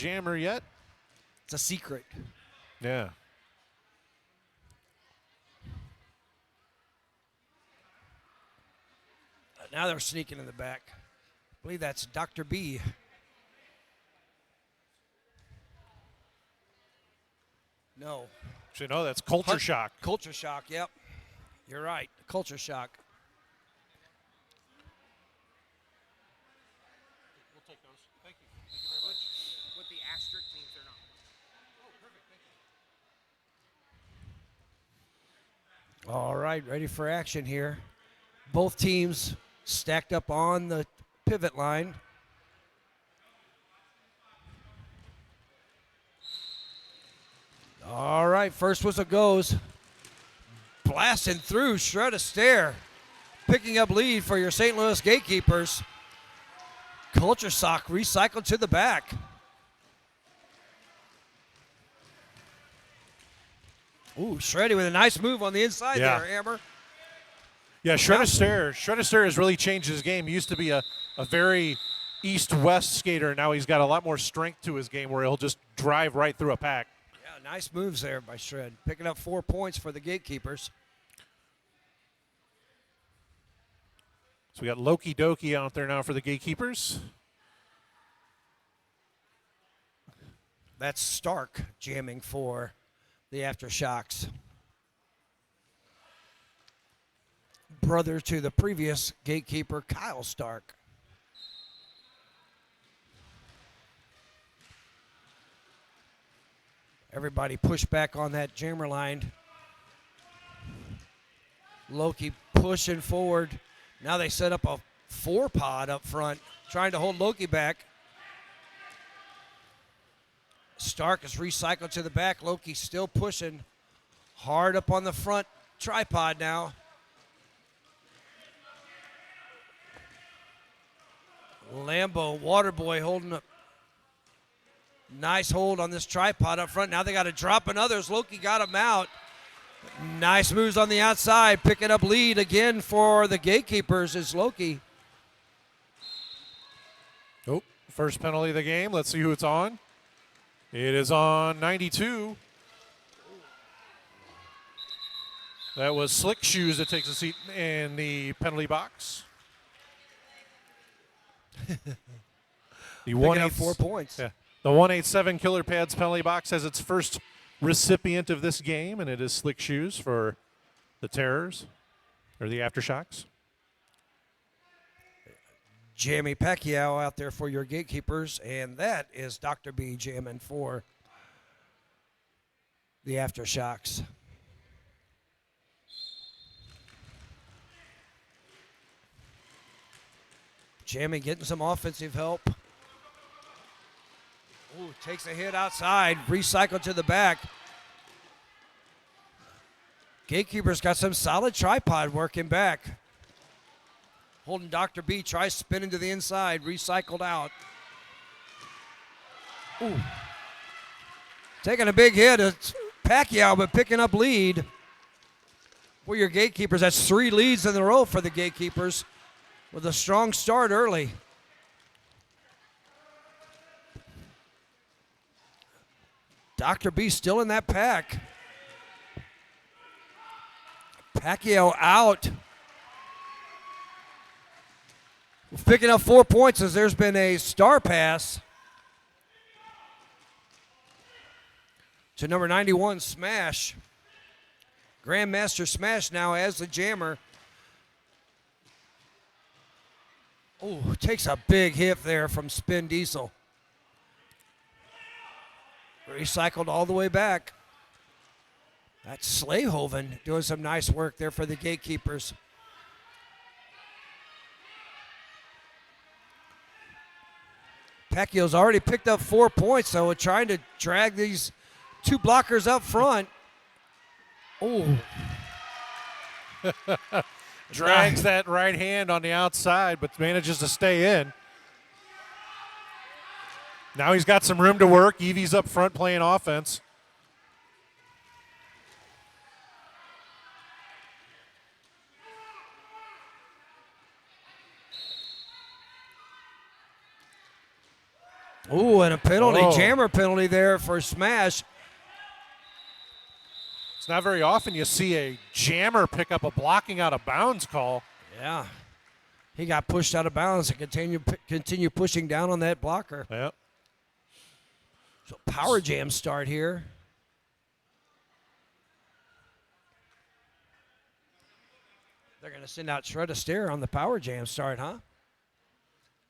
jammer yet. It's a secret. Yeah. Now they're sneaking in the back. I believe that's Dr. B. No. Actually, no, that's Culture Shock. Culture Shock, yep. You're right. Culture Shock. We'll take those. Thank you. Thank you very much. What the asterisk means they're not. Oh, perfect. Thank you. All right, ready for action here. Both teams stacked up on the pivot line. All right, first whistle goes. Blasting through, shred a stare. Picking up lead for your St. Louis Gatekeepers. Culture Sock recycled to the back. Ooh, Shreddy with a nice move on the inside there, Amber. Yeah, Shred a Stare has really changed his game. He used to be a very east-west skater. Now he's got a lot more strength to his game where he'll just drive right through a pack. Yeah, nice moves there by Shred. Picking up 4 points for the Gatekeepers. So we got Loki Doki out there now for the Gatekeepers. That's Stark jamming for the Aftershocks. Brother to the previous Gatekeeper, Kyle Stark. Everybody push back on that jammer line. Loki pushing forward. Now they set up a 4-pod up front, trying to hold Loki back. Stark is recycled to the back. Loki still pushing hard up on the front tripod now. Lambo, Waterboy holding a nice hold on this tripod up front. Now they got to drop in others. Loki got him out. Nice moves on the outside. Picking up lead again for the Gatekeepers is Loki. Oh, first penalty of the game. Let's see who it's on. It is on 92. That was Slick Shoes that takes a seat in the penalty box. The 4 points. Yeah, the 187 Killer Pads penalty box has its first recipient of this game, and it is Slick Shoes for the Terrors, or the Aftershocks. Jamie Pacquiao out there for your Gatekeepers, and that is Dr. B jamming for the Aftershocks. Jamie getting some offensive help. Ooh, takes a hit outside, recycled to the back. Gatekeepers got some solid tripod working back. Holding Dr. B, tries spinning to the inside, recycled out. Ooh. Taking a big hit. It's Pacquiao, but picking up lead for your Gatekeepers. That's 3 leads in a row for the Gatekeepers with a strong start early. Dr. B still in that pack. Pacquiao out. Picking up 4 points as there's been a star pass to number 91, Smash. Grandmaster Smash now as the jammer. Oh, takes a big hit there from Spin Diesel. Recycled all the way back. That's Slayhoven doing some nice work there for the Gatekeepers. Pacquiao's already picked up 4 points, so we're trying to drag these 2 blockers up front. Oh. Drags that right hand on the outside, but manages to stay in. Now he's got some room to work. Evie's up front playing offense. Ooh, and a penalty, Oh. jammer penalty there for Smash. It's not very often you see a jammer pick up a blocking out of bounds call. Yeah. He got pushed out of bounds and continue pushing down on that blocker. Yep. So power jam start here. They're going to send out Shred Astaire on the power jam start, huh?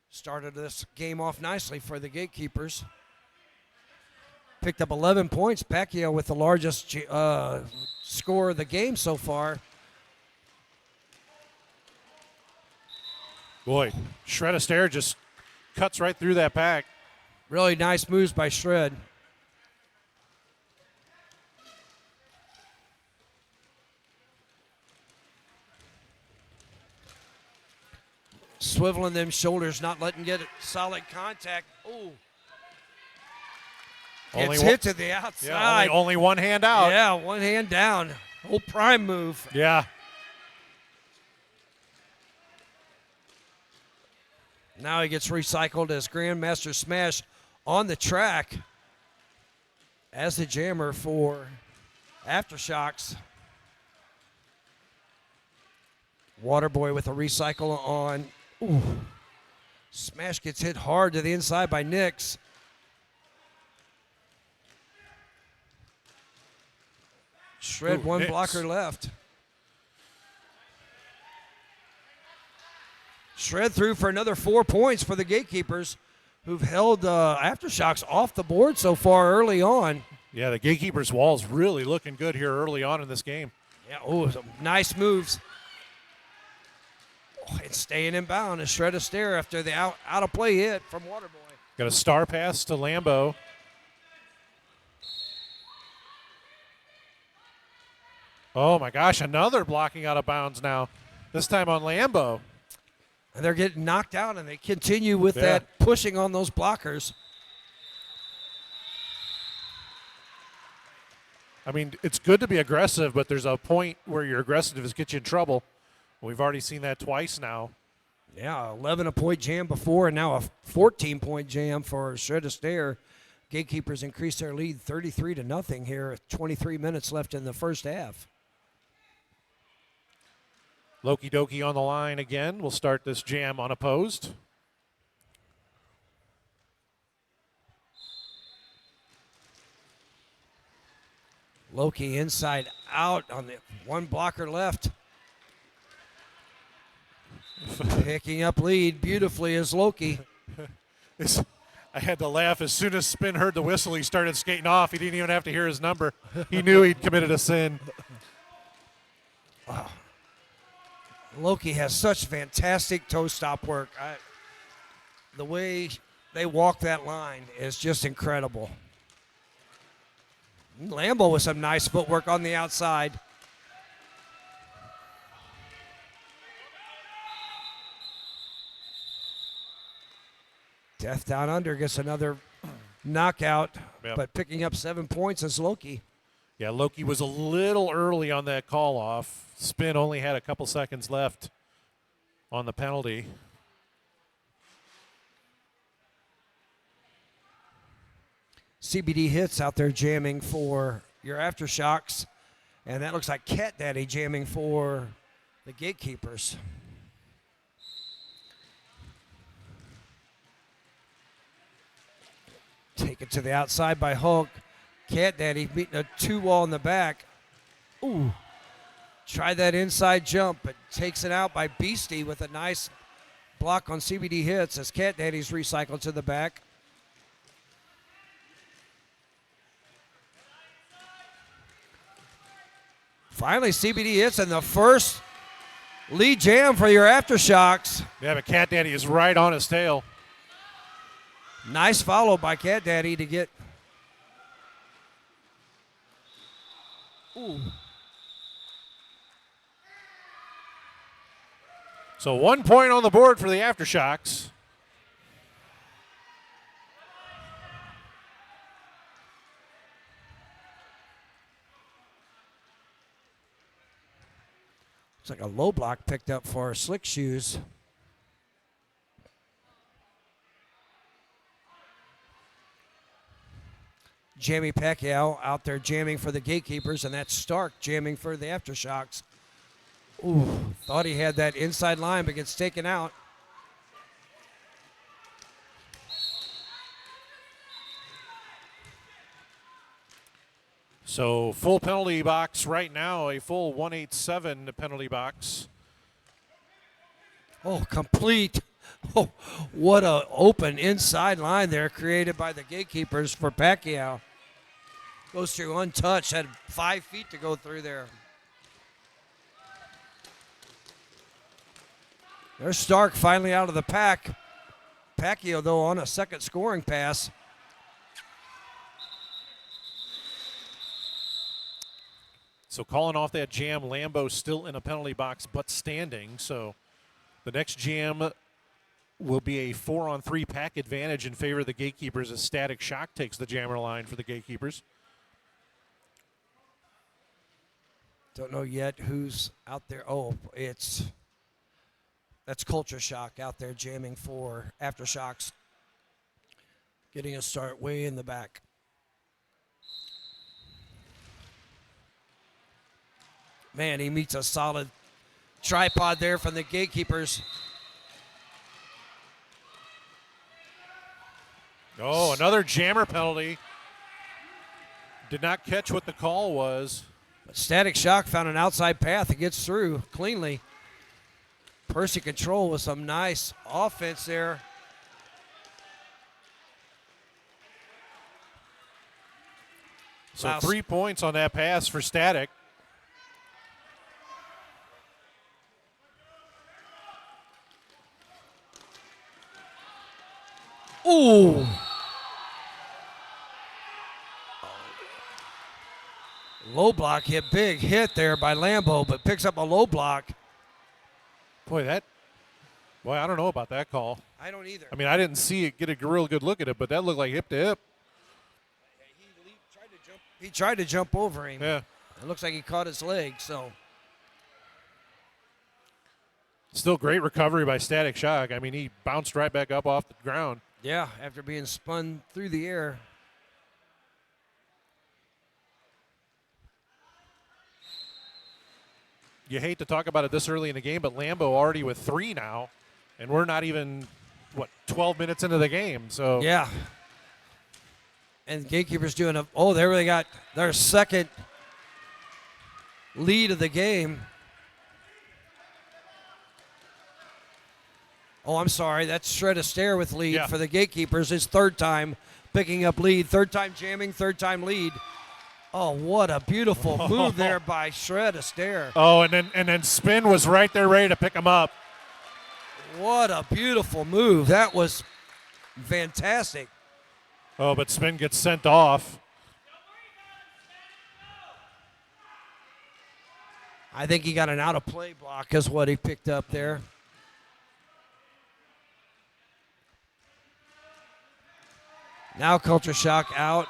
Started this game off nicely for the Gatekeepers. Picked up 11 points. Pacquiao with the largest score of the game so far. Boy, Shred Astaire just cuts right through that pack. Really nice moves by Shred. Swiveling them shoulders, not letting get solid contact. Ooh. It's hit to the outside. Yeah, only one hand out. Yeah, one hand down. Old prime move. Yeah. Now he gets recycled as Grandmaster Smash on the track as the jammer for Aftershocks. Waterboy with a recycle on. Ooh. Smash gets hit hard to the inside by Nix. Shred, Ooh, one Nix. blocker left. Shred through for another 4 points for the Gatekeepers, who've held Aftershocks off the board so far early on. Yeah, the Gatekeepers' wall's really looking good here early on in this game. Yeah, oh, some nice moves. Oh, and staying in bound is Shred Astaire after the out of play hit from Waterboy. Got a star pass to Lambo. Oh my gosh, another blocking out of bounds now. This time on Lambo. And they're getting knocked out, and they continue with that pushing on those blockers. I mean, it's good to be aggressive, but there's a point where your aggressiveness gets you in trouble. We've already seen that twice now. Yeah, 11-point jam before, and now a 14-point jam for Shred Astaire. Gatekeepers increase their lead 33-0 here. 23 minutes left in the first half. Loki Doki on the line again. We'll start this jam unopposed. Loki inside out on the one blocker left. Picking up lead beautifully is Loki. I had to laugh. As soon as Spin heard the whistle, he started skating off. He didn't even have to hear his number. He knew he'd committed a sin. Wow. Loki has such fantastic toe stop work. The way they walk that line is just incredible. Lambo with some nice footwork on the outside. Death Down Under gets another knockout, but picking up 7 points is Loki. Yeah, Loki was a little early on that call off. Spin only had a couple seconds left on the penalty. CBD Hits out there jamming for your Aftershocks, and that looks like Cat Daddy jamming for the Gatekeepers. Take it to the outside by Hulk. Cat Daddy beating a 2-wall in the back. Ooh. Try that inside jump, but takes it out by Beastie with a nice block on CBD Hits as Cat Daddy's recycled to the back. Finally, CBD Hits and the first lead jam for your Aftershocks. Yeah, but Cat Daddy is right on his tail. Nice follow by Cat Daddy to get. Ooh. So 1 point on the board for the Aftershocks. Looks like a low block picked up for Slick Shoes. Jamie Pacquiao out there jamming for the Gatekeepers, and that's Stark jamming for the Aftershocks. Ooh, thought he had that inside line, but gets taken out. So full penalty box right now, a full 187 penalty box. Oh, complete. Oh, what a open inside line there created by the Gatekeepers for Pacquiao. Goes through untouched, had 5 feet to go through there. There's Stark finally out of the pack. Pacquiao, though, on a second scoring pass. So calling off that jam, Lambo still in a penalty box but standing. So the next jam will be a 4-on-3 pack advantage in favor of the Gatekeepers as Static Shock takes the jammer line for the Gatekeepers. Don't know yet who's out there. Oh, that's Culture Shock out there jamming for Aftershocks. Getting a start way in the back. Man, he meets a solid tripod there from the Gatekeepers. Oh, another jammer penalty. Did not catch what the call was. But Static Shock found an outside path. He gets through cleanly. Percy Control with some nice offense there. So Wow. 3 points on that pass for Static. Ooh. Low block hit, big hit there by Lambo, but picks up a low block. Boy, I don't know about that call. I don't either. I mean, I didn't see it get a real good look at it, but that looked like hip to hip. He tried to jump over him. Yeah. It looks like he caught his leg, so. Still great recovery by Static Shock. I mean, he bounced right back up off the ground. Yeah, after being spun through the air. You hate to talk about it this early in the game, but Lambo already with 3 now, and we're not even, 12 minutes into the game. So Yeah. And Gatekeepers doing there they got their second lead of the game. Oh, I'm sorry. That's Shred Astaire with lead Yeah. for the Gatekeepers. His third time picking up lead. Third time jamming, third time lead. Oh, what a beautiful move there by Shred Astaire. Oh, and then Spin was right there ready to pick him up. What a beautiful move. That was fantastic. Oh, but Spin gets sent off. I think he got an out of play block is what he picked up there. Now Culture Shock out.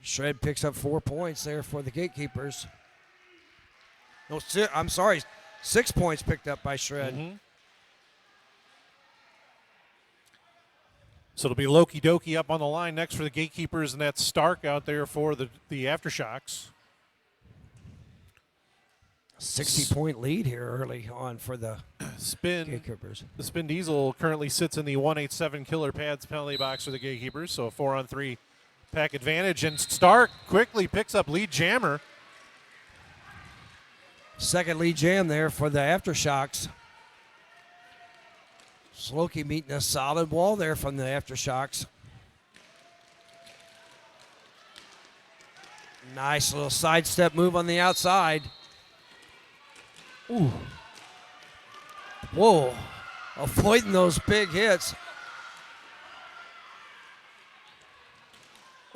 Shred picks up 4 points there for the Gatekeepers. No, I'm sorry, 6 points picked up by Shred. Mm-hmm. So it'll be Loki Doki up on the line next for the Gatekeepers, and that's Stark out there for the Aftershocks. 60-point lead here early on for the Spin. Gatekeepers. The Spin Diesel currently sits in the 187 Killer Pads penalty box for the Gatekeepers, so a 4-on-3 pack advantage. And Stark quickly picks up lead jammer. Second lead jam there for the Aftershocks. Slokey meeting a solid wall there from the Aftershocks. Nice little sidestep move on the outside. Ooh. Whoa. Avoiding those big hits.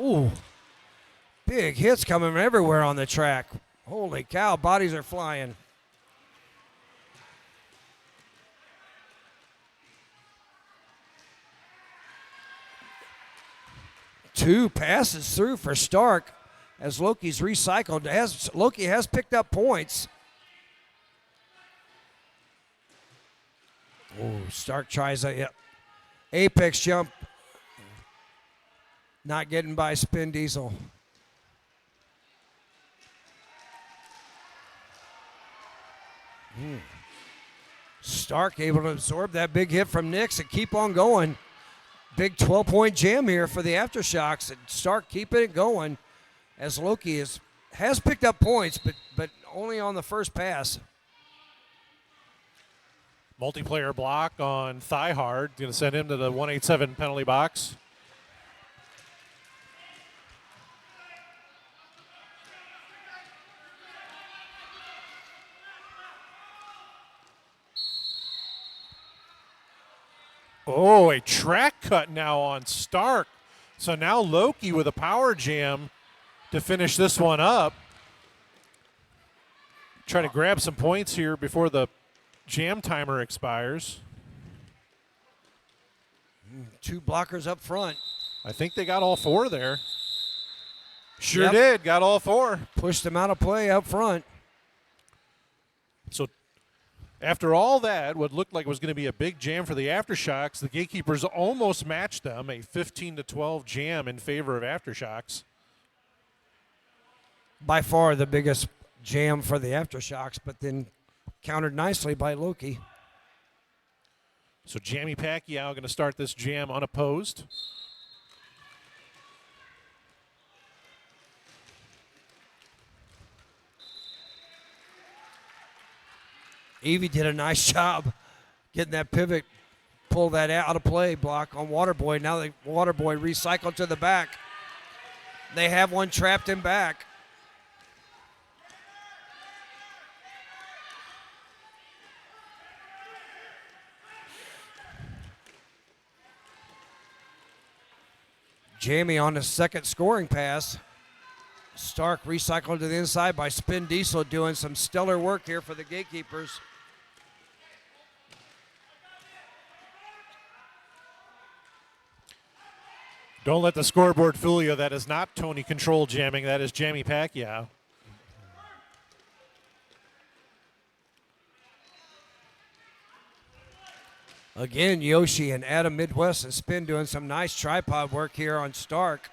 Ooh. Big hits coming from everywhere on the track. Holy cow, bodies are flying. Two passes through for Stark as Loki's recycled. Loki has picked up points. Oh, Stark tries a apex jump. Not getting by Spin Diesel. Stark able to absorb that big hit from Nix and keep on going. Big 12-point jam here for the Aftershocks. And Stark keeping it going as Loki has picked up points, but only on the first pass. Multiplayer block on Thighhard. Going to send him to the 187 penalty box. Oh, a track cut now on Stark. So now Loki with a power jam to finish this one up. Trying to grab some points here before the jam timer expires. 2 blockers up front. I think they got all 4 there. Sure Yep. did, got all 4. Pushed them out of play up front. So after all that, what looked like was going to be a big jam for the Aftershocks, the Gatekeepers almost matched them, a 15-12 jam in favor of Aftershocks. By far the biggest jam for the Aftershocks, but then countered nicely by Loki. So Jamie Pacquiao going to start this jam unopposed. Evie did a nice job getting that pivot, pull that out of play block on Waterboy. Now the Waterboy recycled to the back. They have one trapped in back. Jamie on the second scoring pass. Stark recycled to the inside by Spin Diesel, doing some stellar work here for the Gatekeepers. Don't let the scoreboard fool you. That is not Tony Control jamming. That is Jamie Pacquiao. Again, Yoshi and Adam Midwest and Spin doing some nice tripod work here on Stark.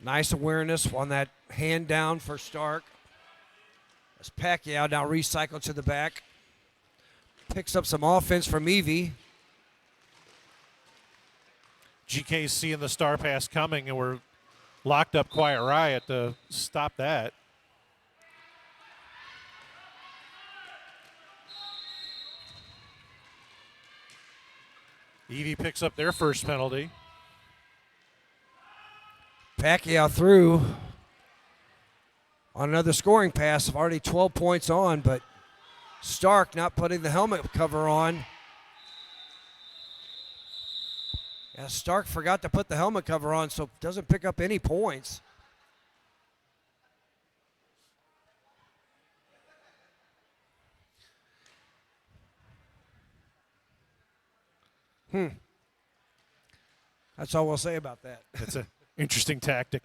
Nice awareness on that hand down for Stark. As Pacquiao now recycled to the back. Picks up some offense from Evie. GK's seeing the star pass coming, and we're locked up Quiet Riot to stop that. Evie picks up their first penalty. Pacquiao through on another scoring pass, already 12 points on, but Stark not putting the helmet cover on. Yeah, Stark forgot to put the helmet cover on, so doesn't pick up any points. That's all we'll say about that. That's an interesting tactic.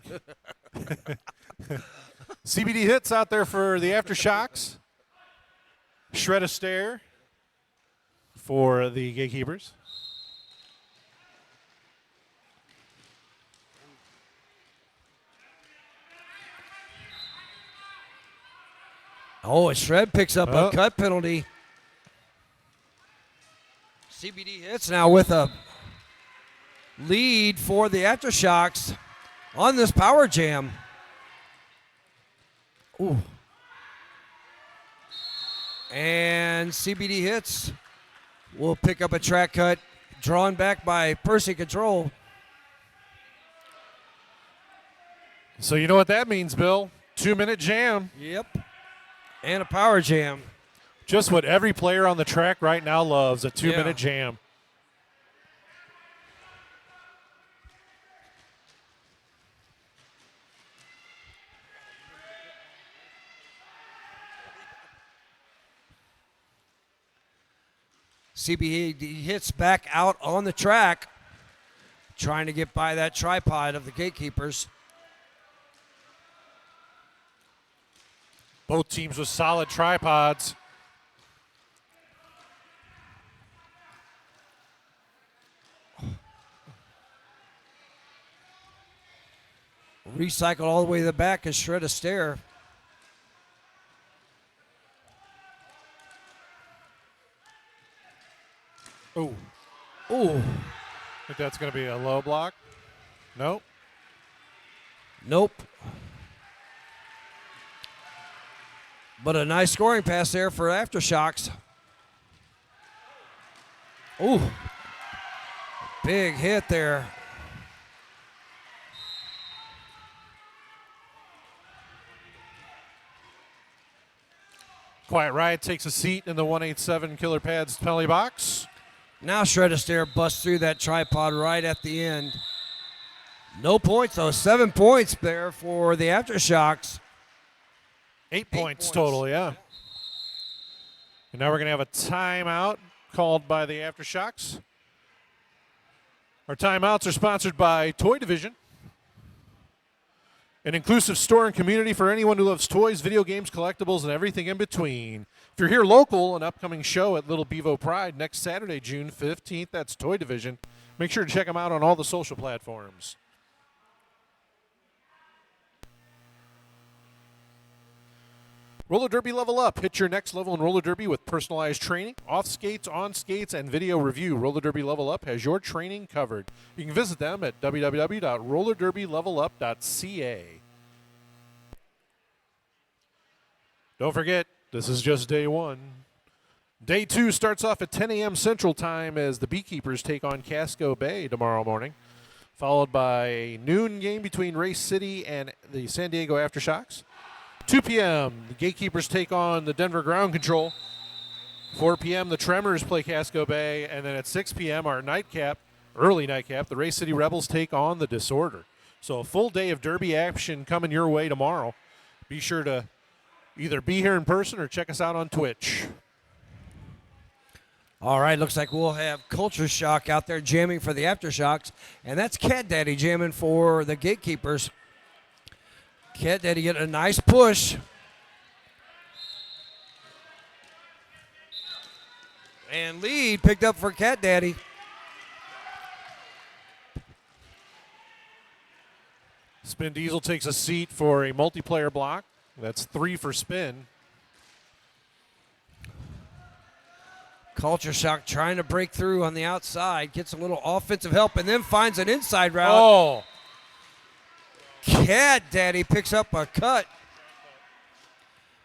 CBD hits out there for the Aftershocks. Shred a stare for the Gatekeepers. Oh, and Shred picks up Oh. a cut penalty. CBD hits now with a lead for the Aftershocks on this power jam. Ooh. And CBD hits will pick up a track cut drawn back by Percy Control. So you know what that means, Bill. 2-minute jam. Yep. And a power jam. Just what every player on the track right now loves, a 2-minute Yeah. jam. CBD hits back out on the track, trying to get by that tripod of the Gatekeepers. Both teams with solid tripods. Recycled all the way to the back and shred a stair. Oh, Ooh. think that's going to be a low block. Nope. Nope. But a nice scoring pass there for Aftershocks. Ooh. Big hit there. Quiet Riot takes a seat in the 187 Killer Pads penalty box. Now Shred a Stair busts through that tripod right at the end. No points though. 7 points there for the Aftershocks. 8 points total, yeah. And now we're going to have a timeout called by the Aftershocks. Our timeouts are sponsored by Toy Division, an inclusive store and community for anyone who loves toys, video games, collectibles, and everything in between. If you're here local, an upcoming show at Little Bevo Pride next Saturday, June 15th, that's Toy Division. Make sure to check them out on all the social platforms. Roller Derby Level Up. Hit your next level in roller derby with personalized training, off skates, on skates, and video review. Roller Derby Level Up has your training covered. You can visit them at www.rollerderbylevelup.ca. Don't forget, this is just day one. Day two starts off at 10 a.m. Central Time as the Beekeepers take on Casco Bay tomorrow morning, followed by a noon game between Race City and the San Diego Aftershocks. 2 p.m., the Gatekeepers take on the Denver Ground Control. 4 p.m., the Tremors play Casco Bay. And then at 6 p.m., our nightcap, early nightcap, the Race City Rebels take on the Disorder. So a full day of derby action coming your way tomorrow. Be sure to either be here in person or check us out on Twitch. All right, looks like we'll have Culture Shock out there jamming for the Aftershocks. And that's Cat Daddy jamming for the Gatekeepers. Cat Daddy get a nice push. And lead picked up for Cat Daddy. Spin Diesel takes a seat for a multiplayer block. That's 3 for Spin. Culture Shock trying to break through on the outside. Gets a little offensive help and then finds an inside route. Oh! Cat Daddy picks up a cut.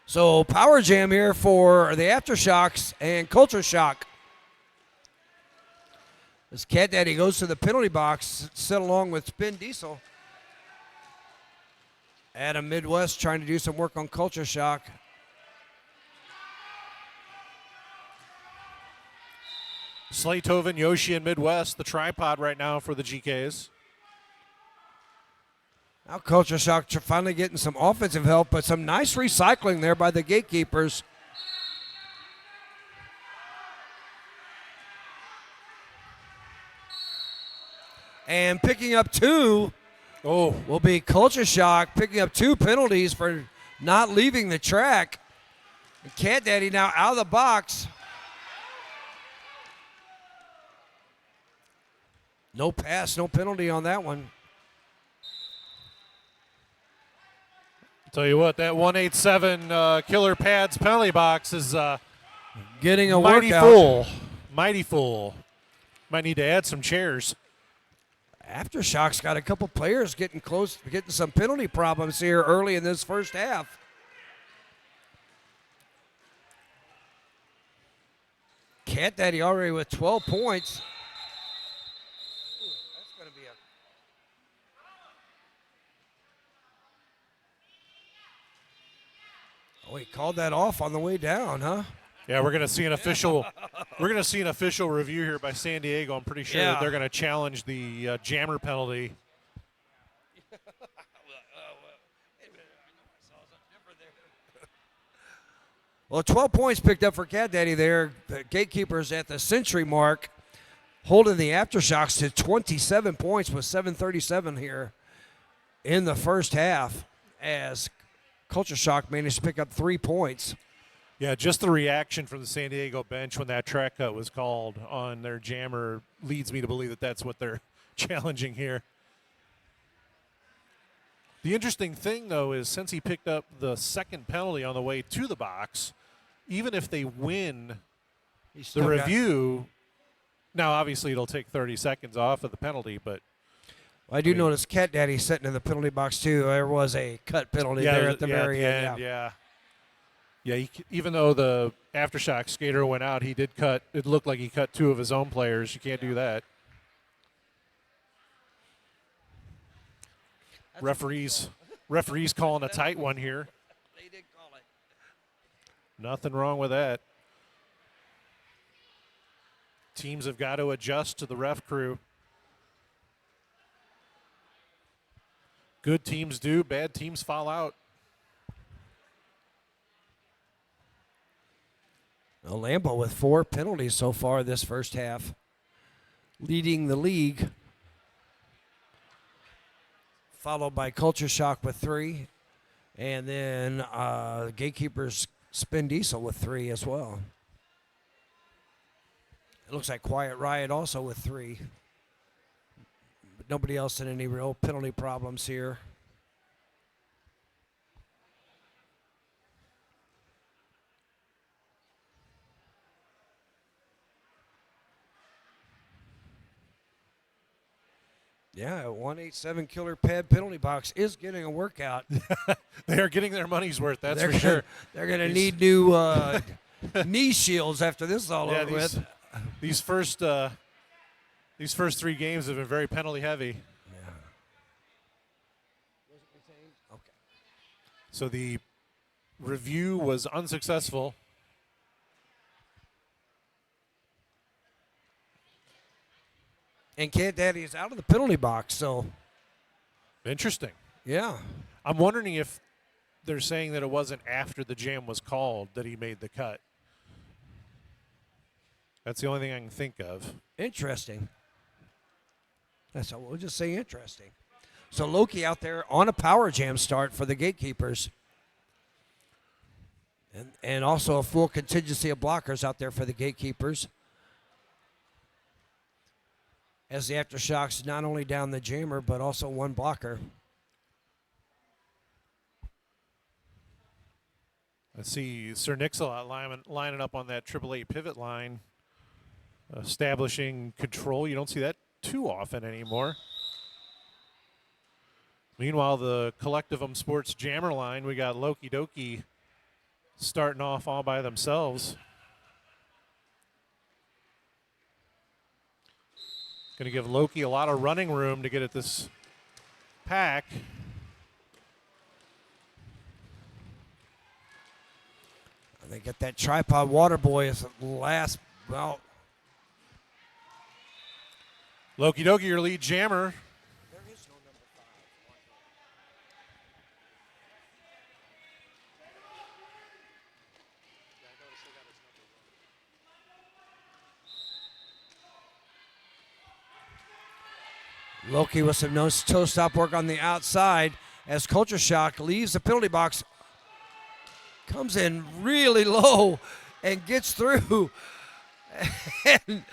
So power jam here for the Aftershocks and Culture Shock. As Cat Daddy goes to the penalty box, sit along with Spin Diesel. Adam Midwest trying to do some work on Culture Shock. Slaytoven, Yoshi, and Midwest, the tripod right now for the GKs. Now Culture Shock finally getting some offensive help, but some nice recycling there by the Gatekeepers. And picking up 2 will be Culture Shock, picking up 2 penalties for not leaving the track. And Cat Daddy now out of the box. No pass, no penalty on that one. Tell you what, that 187 Killer Pads penalty box is Getting a mighty workout. full. Mighty full. Might need to add some chairs. Aftershocks got a couple players getting close, getting some penalty problems here early in this first half. Cat Daddy already with 12 points. That's going to be a... Oh, he called that off on the way down, huh? Yeah, we're going to see an official. We're going to see an official review here by San Diego. I'm pretty sure that they're going to challenge the jammer penalty. Well, 12 points picked up for Cat Daddy there. The Gatekeepers at the century mark, holding the Aftershocks to 27 points with 7:37 here in the first half, as Culture Shock managed to pick up 3 points. Yeah, just the reaction from the San Diego bench when that track cut was called on their jammer leads me to believe that that's what they're challenging here. The interesting thing, though, is since he picked up the second penalty on the way to the box, even if they win the review, now obviously it'll take 30 seconds off of the penalty, but I do notice Cat Daddy sitting in the penalty box too. There was a cut penalty there at the very end. Yeah. Even though the Aftershock skater went out, he did cut. It looked like he cut 2 of his own players. You can't do that. Referees calling a tight one here. They did call it. Nothing wrong with that. Teams have got to adjust to the ref crew. Good teams do, bad teams fall out. Well, Lambeau with 4 penalties so far this first half, leading the league. Followed by Culture Shock with 3, and then Gatekeepers Spin Diesel with 3 as well. It looks like Quiet Riot also with 3. But nobody else in any real penalty problems here. Yeah, a 187 Killer Pad penalty box is getting a workout. They are getting their mon's worth, that's for sure. They're going to need new knee shields after this is all over with. These first 3 games have been very penalty heavy. Yeah. Okay. So the review was unsuccessful. And Cat Daddy is out of the penalty box, so. Interesting. Yeah. I'm wondering if they're saying that it wasn't after the jam was called that he made the cut. That's the only thing I can think of. Interesting. That's all. We'll just say interesting. So Loki out there on a power jam start for the Gatekeepers. And also a full contingency of blockers out there for the Gatekeepers. As the Aftershocks not only down the jammer, but also 1 blocker. I see Sir Nix-a-Lot lining up on that 888 pivot line, establishing control. You don't see that too often anymore. Meanwhile, the Collectivum Sports jammer line, we got Loki Doki starting off all by themselves. Going to give Loki a lot of running room to get at this pack. They get that tripod water boy as the last, well. Loki Doki, your lead jammer. There is no number 5. Loki with some no toe stop work on the outside as Culture Shock leaves the penalty box. Comes in really low and gets through. And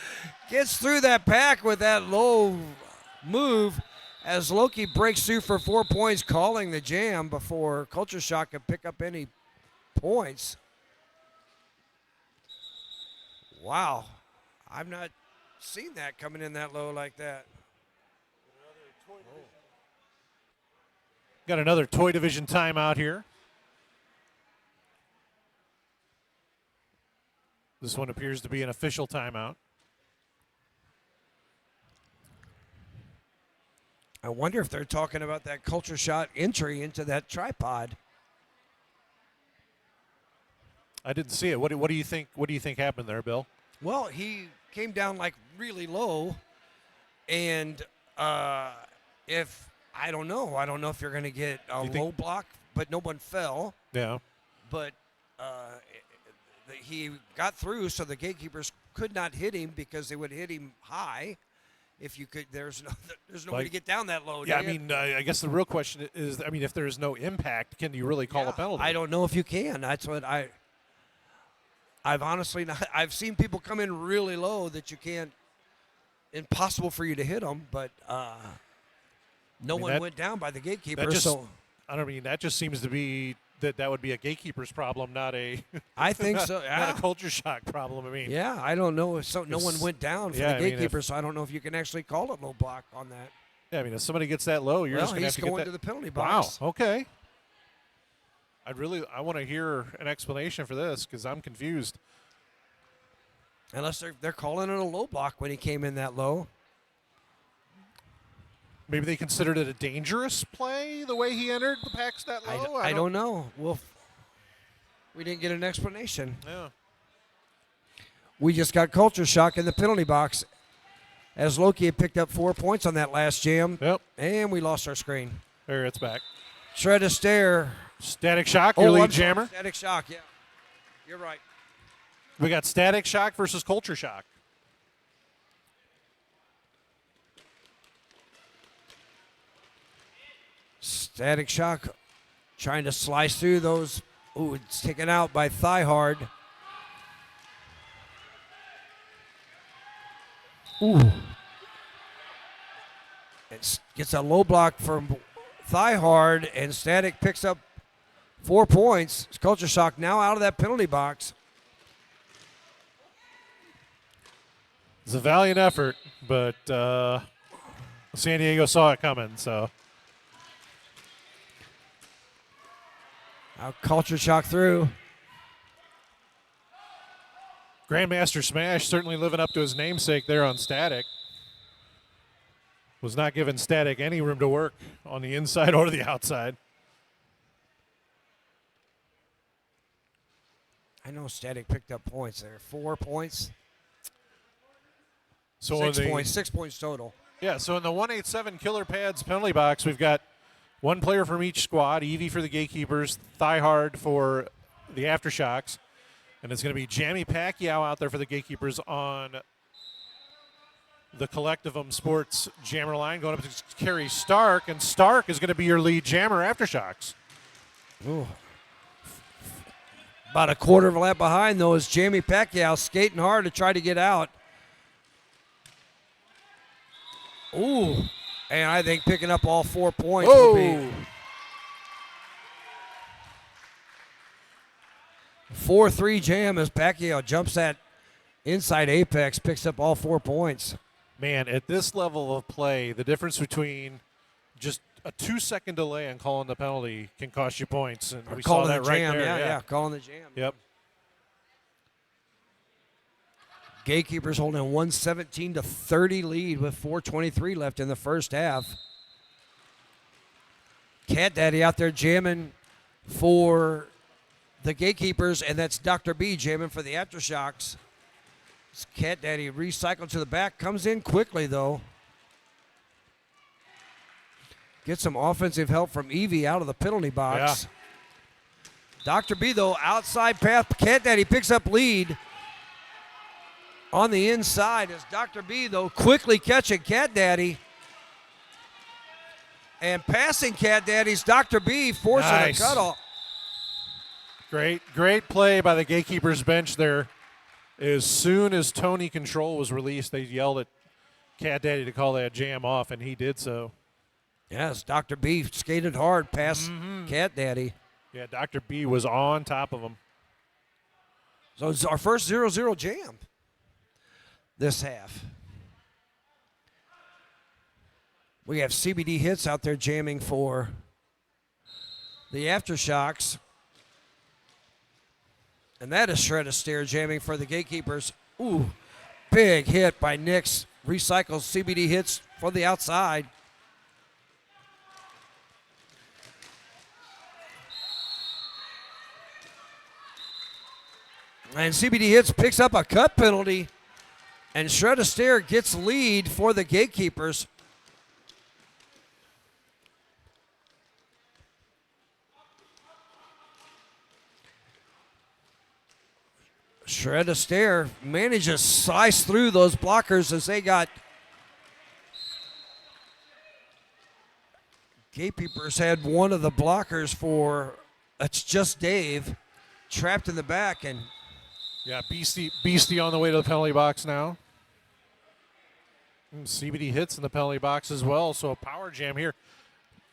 gets through that pack with that low move as Loki breaks through for 4 points, calling the jam before Culture Shock can pick up any points. Wow. I've not seen that coming in that low like that. Got another Toy Division timeout here. This one appears to be an official timeout. I wonder if they're talking about that Culture Shot entry into that tripod. I didn't see it. What do you think? What do you think happened there, Bill? Well, he came down like really low, and if I don't know if you're going to get a low block, but no one fell. Yeah. But he got through, so the Gatekeepers could not hit him because they would hit him high. If you could, there's no way to get down that low. Yeah, I mean, I guess the real question is, I mean, if there's no impact, can you really call a penalty? I don't know if you can. That's what I've honestly not. I've seen people come in really low that you can't. Impossible for you to hit them, but No mean, one that- went down by the gatekeepers. That just, So I don't mean, that just seems to be that would be a gatekeeper's problem, not a I think so. not Yeah. a culture shock problem. I mean, Yeah, I don't know. So no It's- one went down for yeah, the I mean, gatekeepers, so I don't know if you can actually call it low block on that. yeah, I mean, if somebody gets that low, you're Well, just going to have he's to going get to that. the penalty Wow. box. Okay. I want to hear an explanation for this because I'm confused. Unless they're calling it a low block when he came in that low. Maybe they considered it a dangerous play the way he entered the packs that low. I don't know. We didn't get an explanation. Yeah. We just got culture shock in the penalty box as Loki had picked up 4 points on that last jam. Yep. And we lost our screen. There, it's back. Shred a stare. Static shock, your I'm lead sorry, jammer. Static shock, yeah. You're right. We got static shock versus culture shock. Static shock trying to slice through those. Ooh, it's taken out by thigh hard. Ooh. It gets a low block from thigh hard, and Static picks up 4 points. Culture shock now out of that penalty box. It's a valiant effort, but San Diego saw it coming, so. Now culture shock through. Grandmaster Smash certainly living up to his namesake there on Static. Was not giving Static any room to work on the inside or the outside. I know Static picked up points there. 4 points. So 6 in the, points. 6 points total. Yeah, so in the 187 Killer Pads penalty box, we've got one player from each squad. Evie for the Gatekeepers, Thigh Hard for the Aftershocks. And it's going to be Jamie Pacquiao out there for the Gatekeepers on the Collectivum Sports jammer line, going up to Kerry Stark. And Stark is going to be your lead jammer, Aftershocks. Ooh. About a quarter of a lap behind, though, is Jamie Pacquiao skating hard to try to get out. Ooh. And I think picking up all 4 points will be 4-3 jam as Pacquiao jumps that inside apex, picks up all 4 points. Man, at this level of play, the difference between just a 2-second delay on calling the penalty can cost you points. And we saw Calling that the right jam, there. yeah, calling the jam. Yep. Gatekeepers holding a 117-30 lead with 4:23 left in the first half. Cat Daddy out there jamming for the Gatekeepers, and that's Dr. B jamming for the Aftershocks. Cat Daddy recycled to the back, comes in quickly though. Gets some offensive help from Evie out of the penalty box. Dr. B though, outside path. Cat Daddy picks up lead. On the inside is Dr. B, though, quickly catching Cat Daddy. And passing Cat Daddy's Dr. B, forcing Nice. a cutoff. Great play by the Gatekeepers bench there. As soon as Tony Control was released, they yelled at Cat Daddy to call that jam off, and he did so. Yes, Dr. B skated hard past Cat Daddy. Yeah, Dr. B was on top of him. So it's our first 0-0 jam this half. We have CBD Hits out there jamming for the Aftershocks. And that is Shred a Stare jamming for the Gatekeepers. Ooh, big hit by Nix. Recycles CBD Hits for the outside. And CBD Hits picks up a cut penalty. And Shred a Stare gets lead for the Gatekeepers. Shred a Stare manages to slice through those blockers as they got. Gatekeepers had one of the blockers for, it's just Dave, trapped in the back. And Yeah, Beastie on the way to the penalty box now. CBD hits in the penalty box as well, so a power jam here.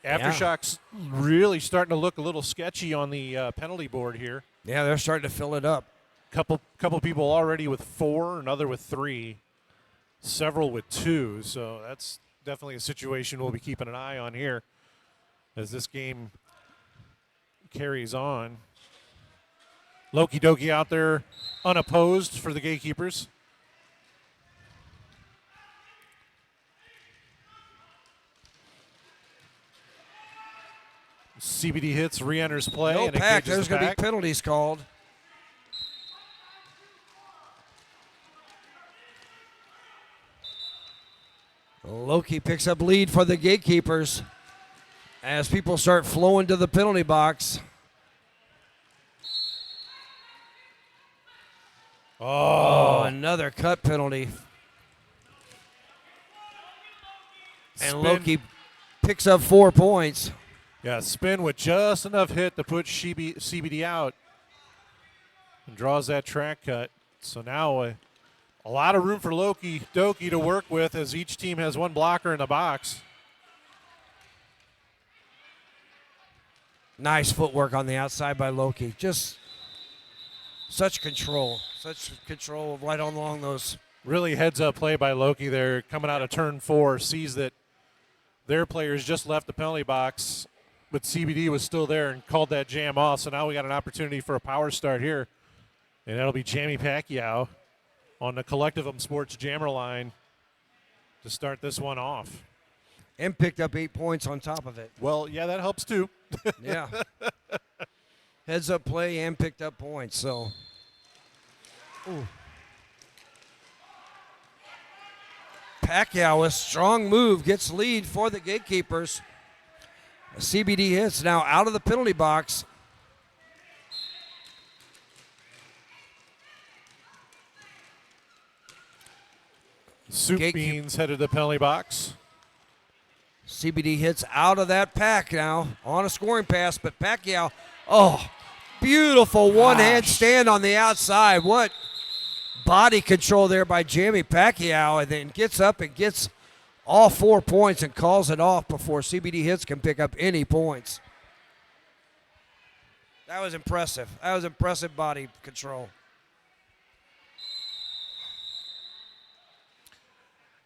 Aftershocks really starting to look a little sketchy on the penalty board here. Yeah, they're starting to fill it up. Couple people already with 4, another with 3, several with 2. So that's definitely a situation we'll be keeping an eye on here as this game carries on. Loki Doki out there unopposed for the Gatekeepers. CBD hits, re-enters play. No and pack. engages There's the going to be pack. penalties called. Loki picks up lead for the Gatekeepers as people start flowing to the penalty box. Oh, another cut penalty. And Spin. Loki picks up 4 points. Yeah, spin with just enough hit to put CBD out and draws that track cut. So now a lot of room for Loki Doki to work with as each team has 1 blocker in the box. Nice footwork on the outside by Loki. Just such control right on along those. Really heads up play by Loki there coming out of turn 4, sees that their players just left the penalty box, but CBD was still there and called that jam off. So now we got an opportunity for a power start here, and that'll be Jamie Pacquiao on the Collectivum Sports jammer line to start this one off. And picked up 8 points on top of it. Well, yeah, that helps too. Yeah. Heads up play and picked up points. So, ooh. Pacquiao, a strong move, gets lead for the Gatekeepers. CBD hits now out of the penalty box. Soup Beans headed to the penalty box. CBD hits out of that pack now on a scoring pass, but Pacquiao, beautiful one-hand stand on the outside. What body control there by Jamie Pacquiao, and then gets up and gets all 4 points and calls it off before CBD hits can pick up any points. That was impressive. That was impressive body control.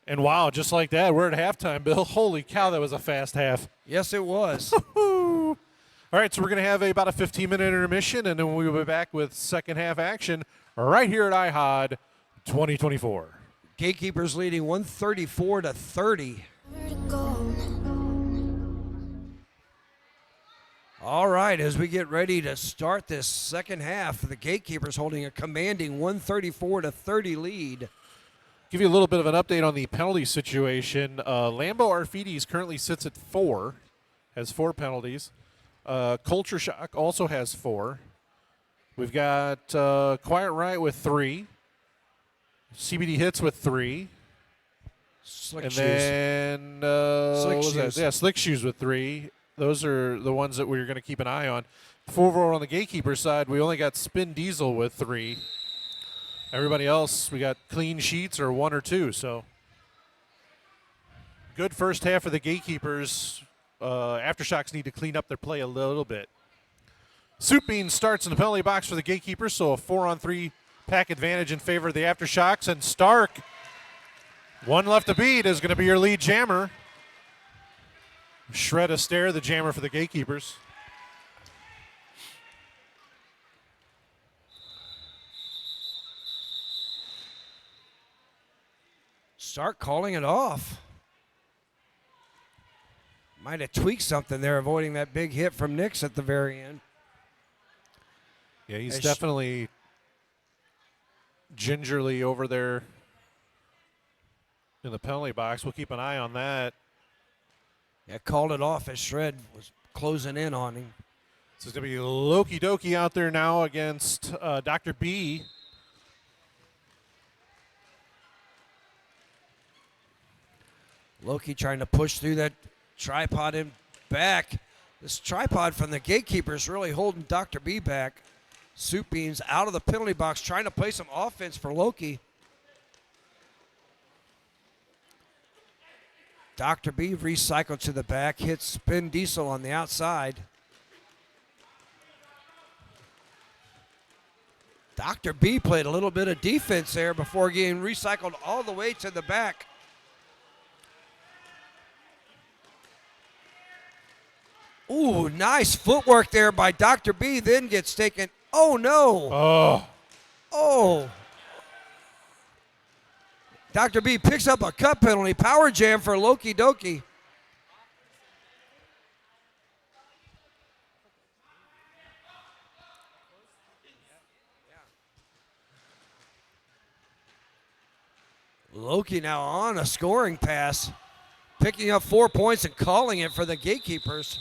And wow, just like that, we're at halftime, Bill. Holy cow, that was a fast half. Yes, it was. All right, so we're going to have about a 15-minute intermission, and then we'll be back with second half action right here at iHod 2024. Gatekeepers leading 134-30. All right, as we get ready to start this second half, the Gatekeepers holding a commanding 134-30 lead. Give you a little bit of an update on the penalty situation. Lambo Arfides currently sits at 4, has 4 penalties. Culture Shock also has 4. We've got Quiet Riot with 3. CBD Hits with 3. Slick and Shoes. Then Slick what was Shoes. that? Yeah, Slick Shoes with 3. Those are the ones that we're going to keep an eye on. Over on the Gatekeeper side, we only got Spin Diesel with 3. Everybody else, we got clean sheets or 1 or 2. So good first half for the Gatekeepers. Aftershocks need to clean up their play a little bit. Soup Bean starts in the penalty box for the Gatekeepers, so a 4-on-3 pack advantage in favor of the Aftershocks. And Stark, 1 left to beat, is going to be your lead jammer. Shred Astaire, the jammer for the Gatekeepers. Start calling it off. Might have tweaked something there, avoiding that big hit from Nix at the very end. Yeah, he's definitely gingerly over there in the penalty box. We'll keep an eye on that. Yeah, called it off as Shred was closing in on him. So it's going to be Loki Doki out there now against Dr. B. Loki trying to push through that tripod and back. This tripod from the Gatekeepers really holding Dr. B back. Soup Beans out of the penalty box trying to play some offense for Loki. Dr. B recycled to the back, hits Spin Diesel on the outside. Dr. B played a little bit of defense there before getting recycled all the way to the back. Ooh, nice footwork there by Dr. B, then gets taken. Oh, no. Oh. Dr. B picks up a cut penalty. Power jam for Loki Doki. Loki now on a scoring pass, picking up 4 points and calling it for the Gatekeepers.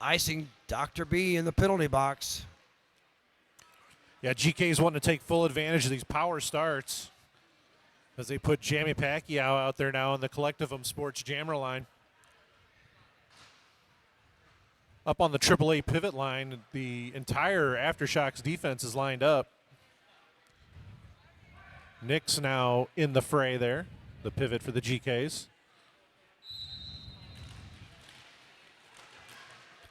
Icing Dr. B in the penalty box. Yeah, GK's wanting to take full advantage of these power starts as they put Jamie Pacquiao out there now on the Collectivum Sports jammer line. Up on the AAA pivot line, the entire Aftershocks defense is lined up. Nick's now in the fray there, the pivot for the GKs.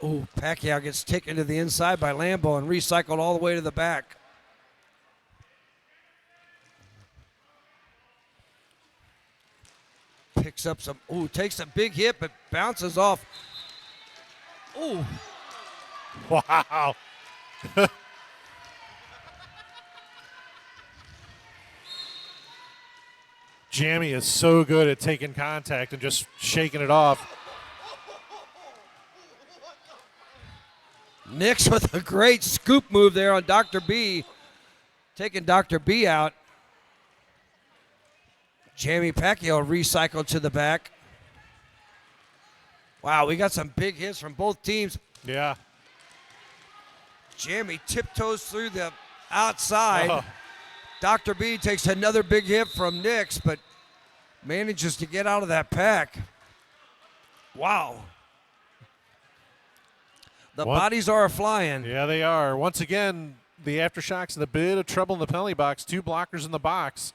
Ooh, Pacquiao gets taken to the inside by Lambo and recycled all the way to the back. Picks up some, takes a big hit, but bounces off. Ooh. Wow. Jamie is so good at taking contact and just shaking it off. Nix with a great scoop move there on Dr. B, taking Dr. B out. Jamie Pacquiao recycled to the back. Wow, we got some big hits from both teams. Yeah. Jamie tiptoes through the outside. Dr. B takes another big hit from Nix, but manages to get out of that pack. Wow. The bodies are flying. Yeah, they are. Once again, the Aftershocks in a bit of trouble in the penalty box. 2 blockers in the box.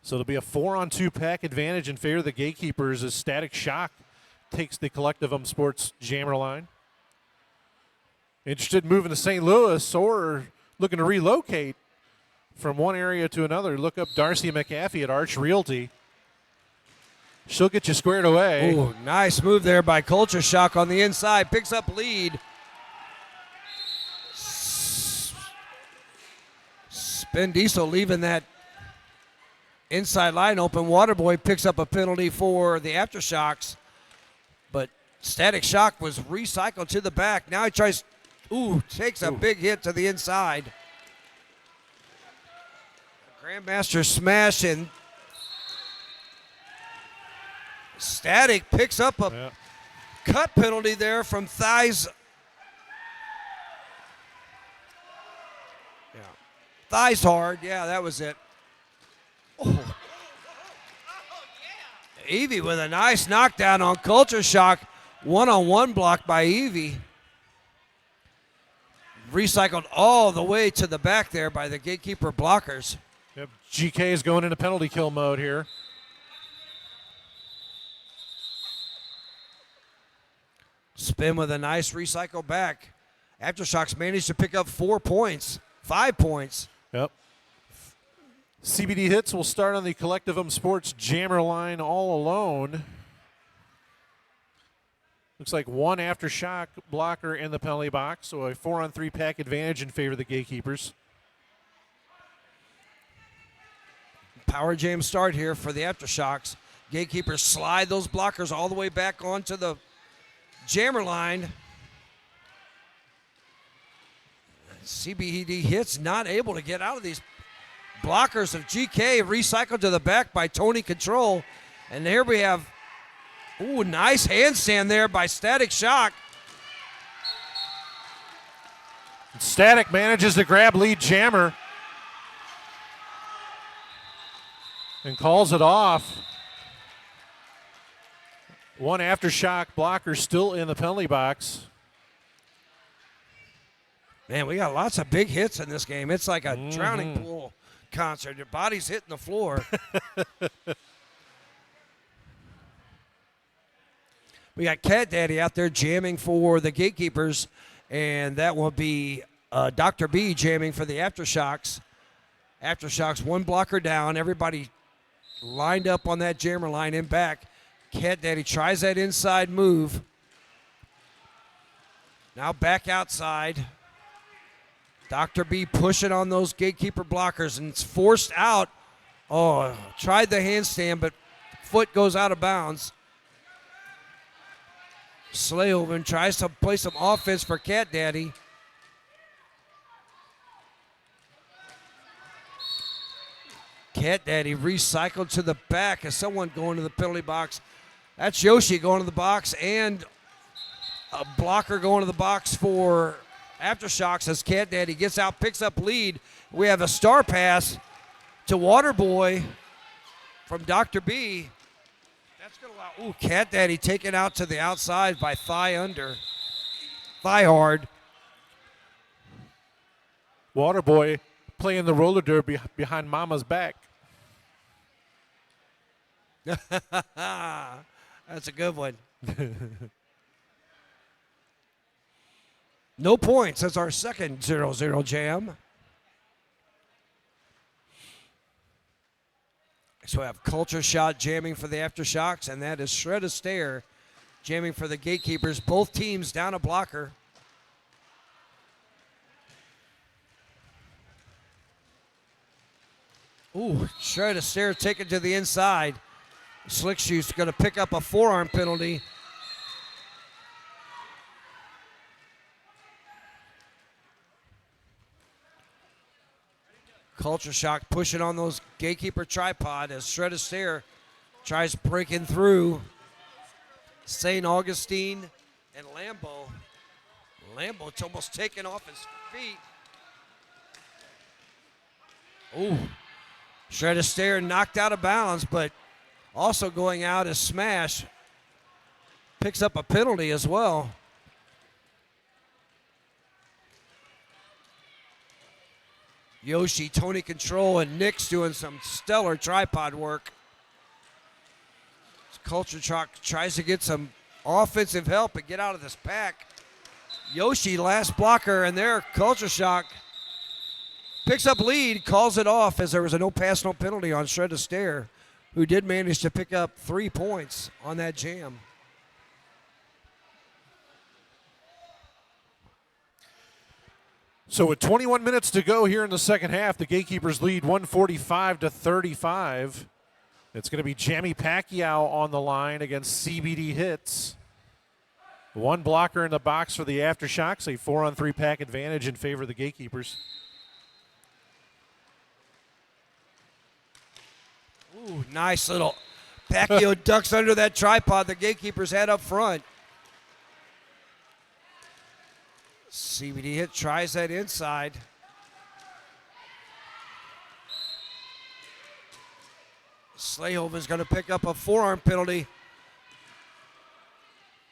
So it'll be a 4-on-2 pack advantage in favor of the Gatekeepers as Static Shock takes the Collectivum Sports jammer line. Interested in moving to St. Louis or looking to relocate from one area to another, look up Darcy McAfee at Arch Realty. She'll get you squared away. Ooh, nice move there by Culture Shock on the inside. Picks up lead. Spin Diesel leaving that inside line open. Waterboy picks up a penalty for the Aftershocks. But Static Shock was recycled to the back. Now he tries, takes a big hit to the inside. Grandmaster smash, and Static picks up a cut penalty there from Thighs. Yeah. Thighs hard. Yeah, that was it. Oh. Evie with a nice knockdown on Culture Shock. One-on-one block by Evie. Recycled all the way to the back there by the Gatekeeper blockers. Yep, GK is going into penalty kill mode here. Spin with a nice recycle back. Aftershocks managed to pick up 4 points, 5 points. Yep. CBD hits will start on the Collectivum Sports jammer line all alone. Looks like 1 Aftershock blocker in the penalty box, so a 4-on-3 pack advantage in favor of the Gatekeepers. Power jam start here for the Aftershocks. Gatekeepers slide those blockers all the way back onto the jammer line. CBD hits not able to get out of these blockers of GK, recycled to the back by Tony Control. And here we have, nice handstand there by Static Shock. Static manages to grab lead jammer and calls it off. 1 Aftershock blocker still in the penalty box. Man, we got lots of big hits in this game. It's like a drowning pool concert. Your body's hitting the floor. We got Cat Daddy out there jamming for the Gatekeepers, and that will be Dr. B jamming for the Aftershocks. Aftershocks, one blocker down. Everybody lined up on that jammer line in back. Cat Daddy tries that inside move. Now back outside. Dr. B pushing on those Gatekeeper blockers, and it's forced out. Oh, tried the handstand, but foot goes out of bounds. Slayhoven tries to play some offense for Cat Daddy. Cat Daddy recycled to the back as someone going to the penalty box. That's Yoshi going to the box, and a blocker going to the box for Aftershocks as Cat Daddy gets out, picks up lead. We have a star pass to Waterboy from Dr. B. That's going to allow, Cat Daddy taken out to the outside by thigh hard. Waterboy playing the roller derby behind Mama's back. That's a good one. No points. That's our second 0-0 jam. So we have Culture Shot jamming for the Aftershocks, and that is Shred a Stare jamming for the Gatekeepers. Both teams down a blocker. Ooh, Shred a Stare taken to the inside. Slick Shoes going to pick up a forearm penalty. Culture Shock pushing on those Gatekeeper tripod as Shred a Stare tries breaking through St. Augustine and Lambeau. Lambeau's almost taken off his feet. Ooh, Shred a Stare knocked out of bounds, but also going out is Smash. Picks up a penalty as well. Yoshi, Tony Control, and Nick's doing some stellar tripod work. Culture Shock tries to get some offensive help and get out of this pack. Yoshi, last blocker, and there, Culture Shock picks up lead, calls it off as there was a no pass, no penalty on Shred a Stare, who did manage to pick up 3 points on that jam. So with 21 minutes to go here in the second half, the Gatekeepers lead 145-35. It's going to be Jamie Pacquiao on the line against CBD Hits. One blocker in the box for the Aftershocks, a 4-on-3 pack advantage in favor of the Gatekeepers. Ooh, nice little Pacquiao ducks under that tripod the Gatekeepers had up front. CBD Hit tries that inside. Slayhoven's going to pick up a forearm penalty.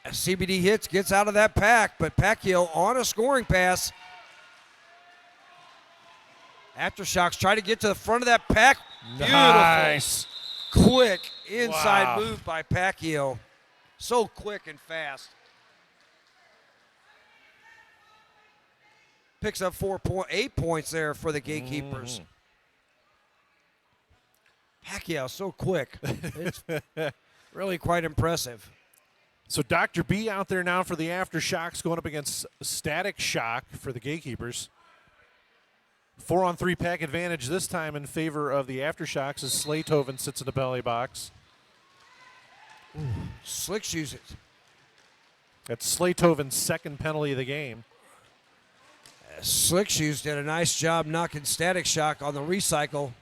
As CBD Hits gets out of that pack, but Pacquiao on a scoring pass. Aftershocks try to get to the front of that pack. Nice. Beautiful. Quick inside Wow. move by Pacquiao. So quick and fast. Picks up 8 points there for the Gatekeepers. Pacquiao so quick. It's really quite impressive. So Dr. B out there now for the Aftershocks going up against Static Shock for the Gatekeepers. 4-on-3 pack advantage this time in favor of the Aftershocks as Slaytoven sits in the belly box. Slick Shoes it. That's Slaytoven's second penalty of the game. Slick Shoes did a nice job knocking Static Shock on the recycle.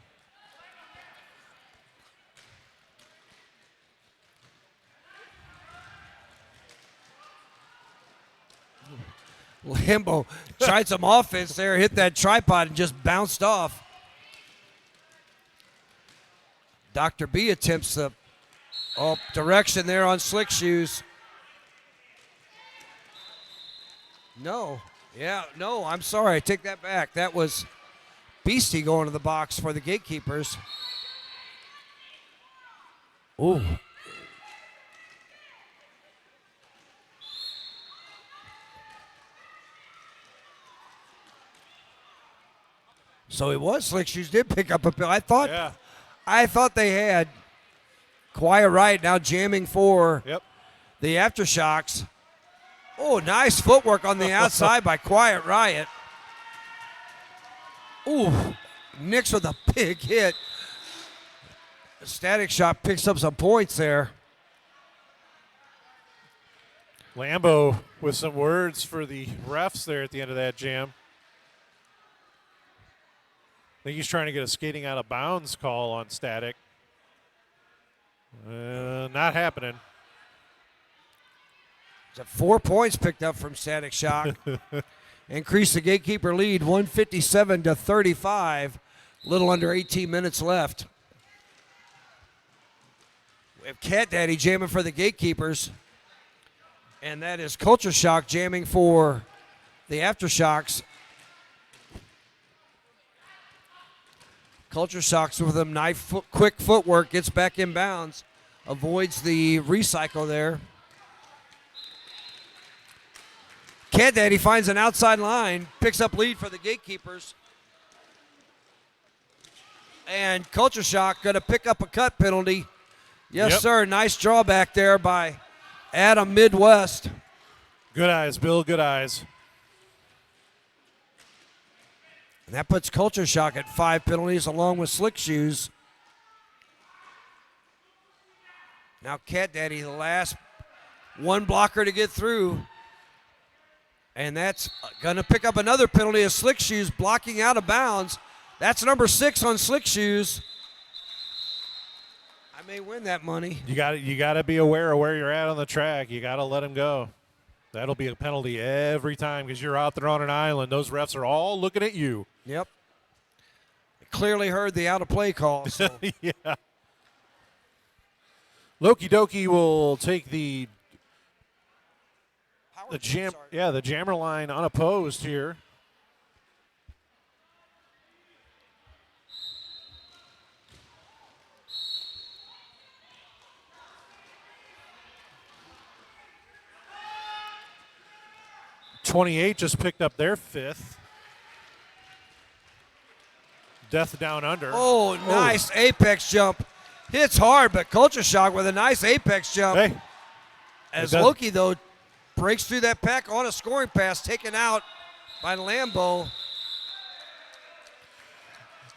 Lambeau tried some offense there, hit that tripod and just bounced off. Dr. B attempts the direction there on Slick Shoes. No. Yeah, no, I'm sorry. I take that back. That was Beastie going to the box for the Gatekeepers. Ooh. So it was Slick Shoes did pick up a bill. Yeah. I thought they had Quiet Riot now jamming for Yep. the Aftershocks. Oh, nice footwork on the outside by Quiet Riot. Ooh, Nix with a big hit. Static Shock picks up some points there. Lambo with some words for the refs there at the end of that jam. I think he's trying to get a skating out of bounds call on Static. Not happening. So 4 points picked up from Static Shock. Increase the Gatekeeper lead, 157 to 35. Little under 18 minutes left. We have Cat Daddy jamming for the Gatekeepers. And that is Culture Shock jamming for the Aftershocks. Culture Shock's with them quick footwork, gets back in bounds, avoids the recycle there. Cat Daddy finds an outside line, picks up lead for the Gatekeepers. And Culture Shock going to pick up a cut penalty. Yes, Yep. sir. Nice drawback there by Adam Midwest. Good eyes, Bill. Good eyes. And that puts Culture Shock at 5 penalties along with Slick Shoes. Now Cat Daddy, the last one blocker to get through. And that's going to pick up another penalty as Slick Shoes blocking out of bounds. That's number 6 on Slick Shoes. I may win that money. You got to be aware of where you're at on the track. You got to let him go. That'll be a penalty every time because you're out there on an island. Those refs are all looking at you. Yep. Clearly heard the out-of-play call. So. Yeah. Loki Doki will take the jammer line unopposed here. .28 just picked up their 5th. Death down under. Oh, nice apex jump. Hits hard, but Culture Shock with a nice apex jump. Hey. As Loki, though, breaks through that pack on a scoring pass, taken out by Lambo.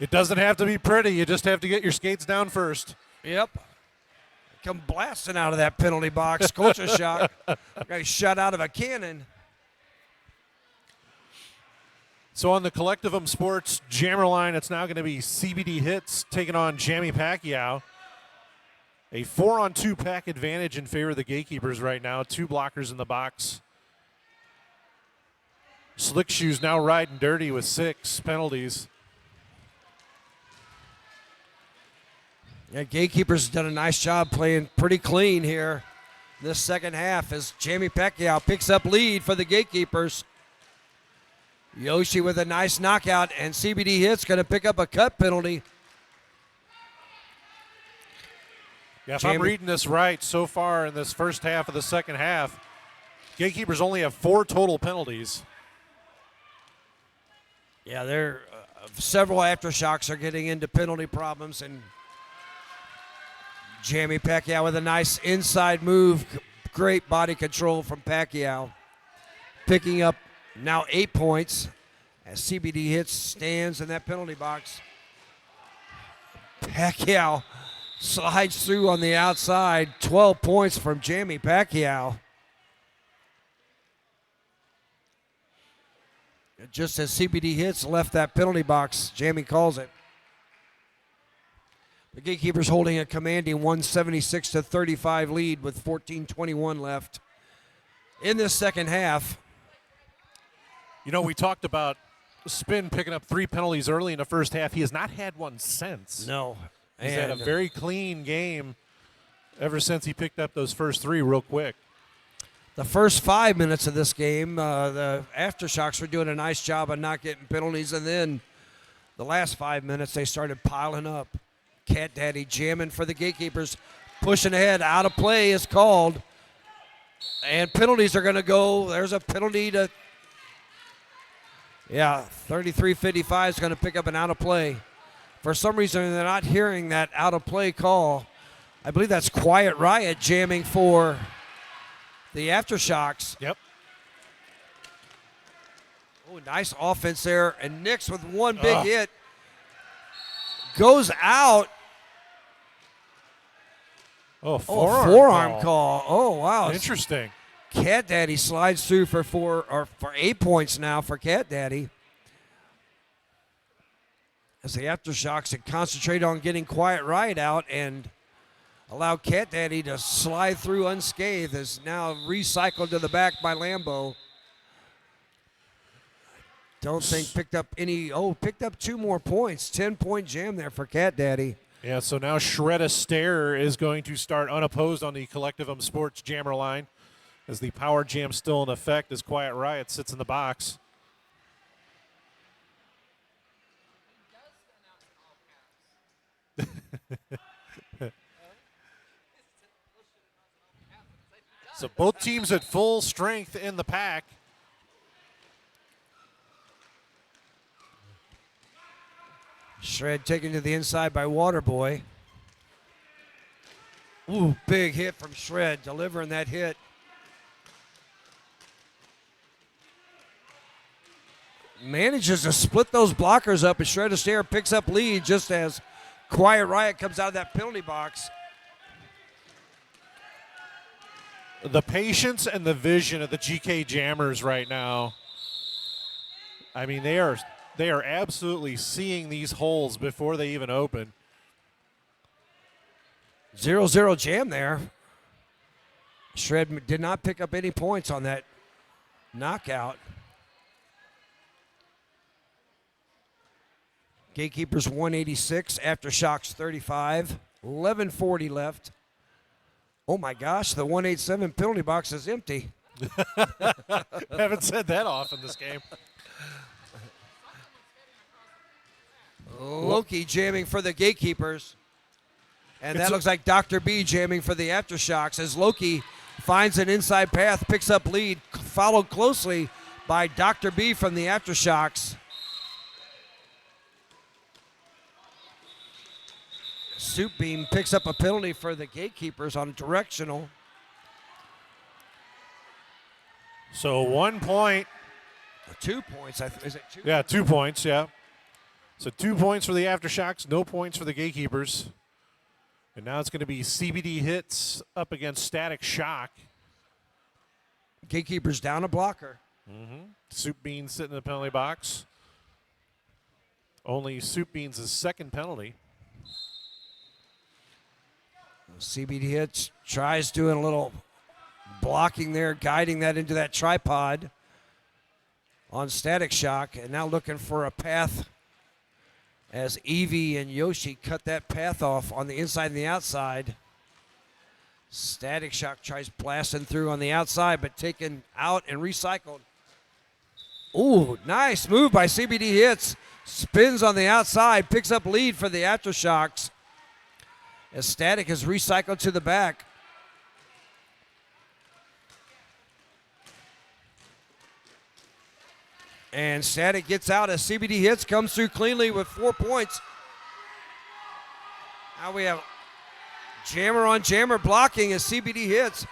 It doesn't have to be pretty. You just have to get your skates down first. Yep. Come blasting out of that penalty box. Culture Shock got shot out of a cannon. So on the Collectivum Sports jammer line, it's now going to be CBD Hits taking on Jamie Pacquiao. A 4-on-2 pack advantage in favor of the Gatekeepers right now. 2 blockers in the box. Slick Shoes now riding dirty with 6 penalties. Yeah, Gatekeepers done a nice job playing pretty clean here this second half as Jamie Pacquiao picks up lead for the Gatekeepers. Yoshi with a nice knockout, and CBD Hits going to pick up a cut penalty. Yeah, if I'm reading this right, so far in this first half of the second half, Gatekeepers only have 4 total penalties. Yeah, there several Aftershocks are getting into penalty problems, and Jamie Pacquiao with a nice inside move. Great body control from Pacquiao. Picking up now 8 points as CBD Hits stands in that penalty box. Pacquiao slides through on the outside. 12 points from Jamie Pacquiao. Just as CBD Hits left that penalty box, Jamie calls it. The Gatekeepers holding a commanding 176 to 35 lead with 14:21 left in this second half. You know, we talked about Spin picking up 3 penalties early in the first half. He has not had one since. No. He's had a very clean game ever since he picked up those first 3 real quick. The first 5 minutes of this game, the Aftershocks were doing a nice job of not getting penalties, and then the last 5 minutes they started piling up. Cat Daddy jamming for the Gatekeepers, pushing ahead. Out of play is called, and penalties are going to go. There's a penalty to Yeah, 33-55 is going to pick up an out of play. For some reason, they're not hearing that out of play call. I believe that's Quiet Riot jamming for the Aftershocks. Yep. Oh, nice offense there. And Nix with one big hit goes out. Oh, forearm call. Oh, wow. Interesting. Cat Daddy slides through for 8 points now for Cat Daddy. As the Aftershocks had concentrated on getting Quiet Riot out and allowed Cat Daddy to slide through unscathed, is now recycled to the back by Lambeau. Don't think picked up 2 more points. 10-point jam there for Cat Daddy. Yeah, so now Shred Astaire is going to start unopposed on the Collectivum Sports jammer line as the power jam still in effect as Quiet Riot sits in the box. So both teams at full strength in the pack. Shred taken to the inside by Waterboy. Ooh, big hit from Shred, delivering that hit. Manages to split those blockers up, and Shred Astaire picks up lead just as Quiet Riot comes out of that penalty box. The patience and the vision of the GK Jammers right now. I mean, they are absolutely seeing these holes before they even open. 0-0 jam there. Shred did not pick up any points on that knockout. GateKeepers 186, Aftershocks 35, 11:40 left. Oh my gosh, the 187 penalty box is empty. Haven't said that often this game. Loki jamming for the GateKeepers. And that looks like Dr. B jamming for the Aftershocks as Loki finds an inside path, picks up lead, followed closely by Dr. B from the Aftershocks. Soup Beam picks up a penalty for the GateKeepers on directional. So 1 point. 2 points. Is it 2? Yeah, 2 points, yeah. So 2 points for the Aftershocks, no points for the GateKeepers. And now it's going to be CBD Hits up against Static Shock. GateKeepers down a blocker. Soup Beans sitting in the penalty box. Only Soup Beans' second penalty. CBD Hits tries doing a little blocking there, guiding that into that tripod on Static Shock, and now looking for a path as Evie and Yoshi cut that path off on the inside and the outside. Static Shock tries blasting through on the outside, but taken out and recycled. Ooh, nice move by CBD Hits. Spins on the outside, picks up lead for the Aftershocks as Static is recycled to the back. And Static gets out as CBD Hits comes through cleanly with 4 points. Now we have jammer on jammer blocking as CBD Hits.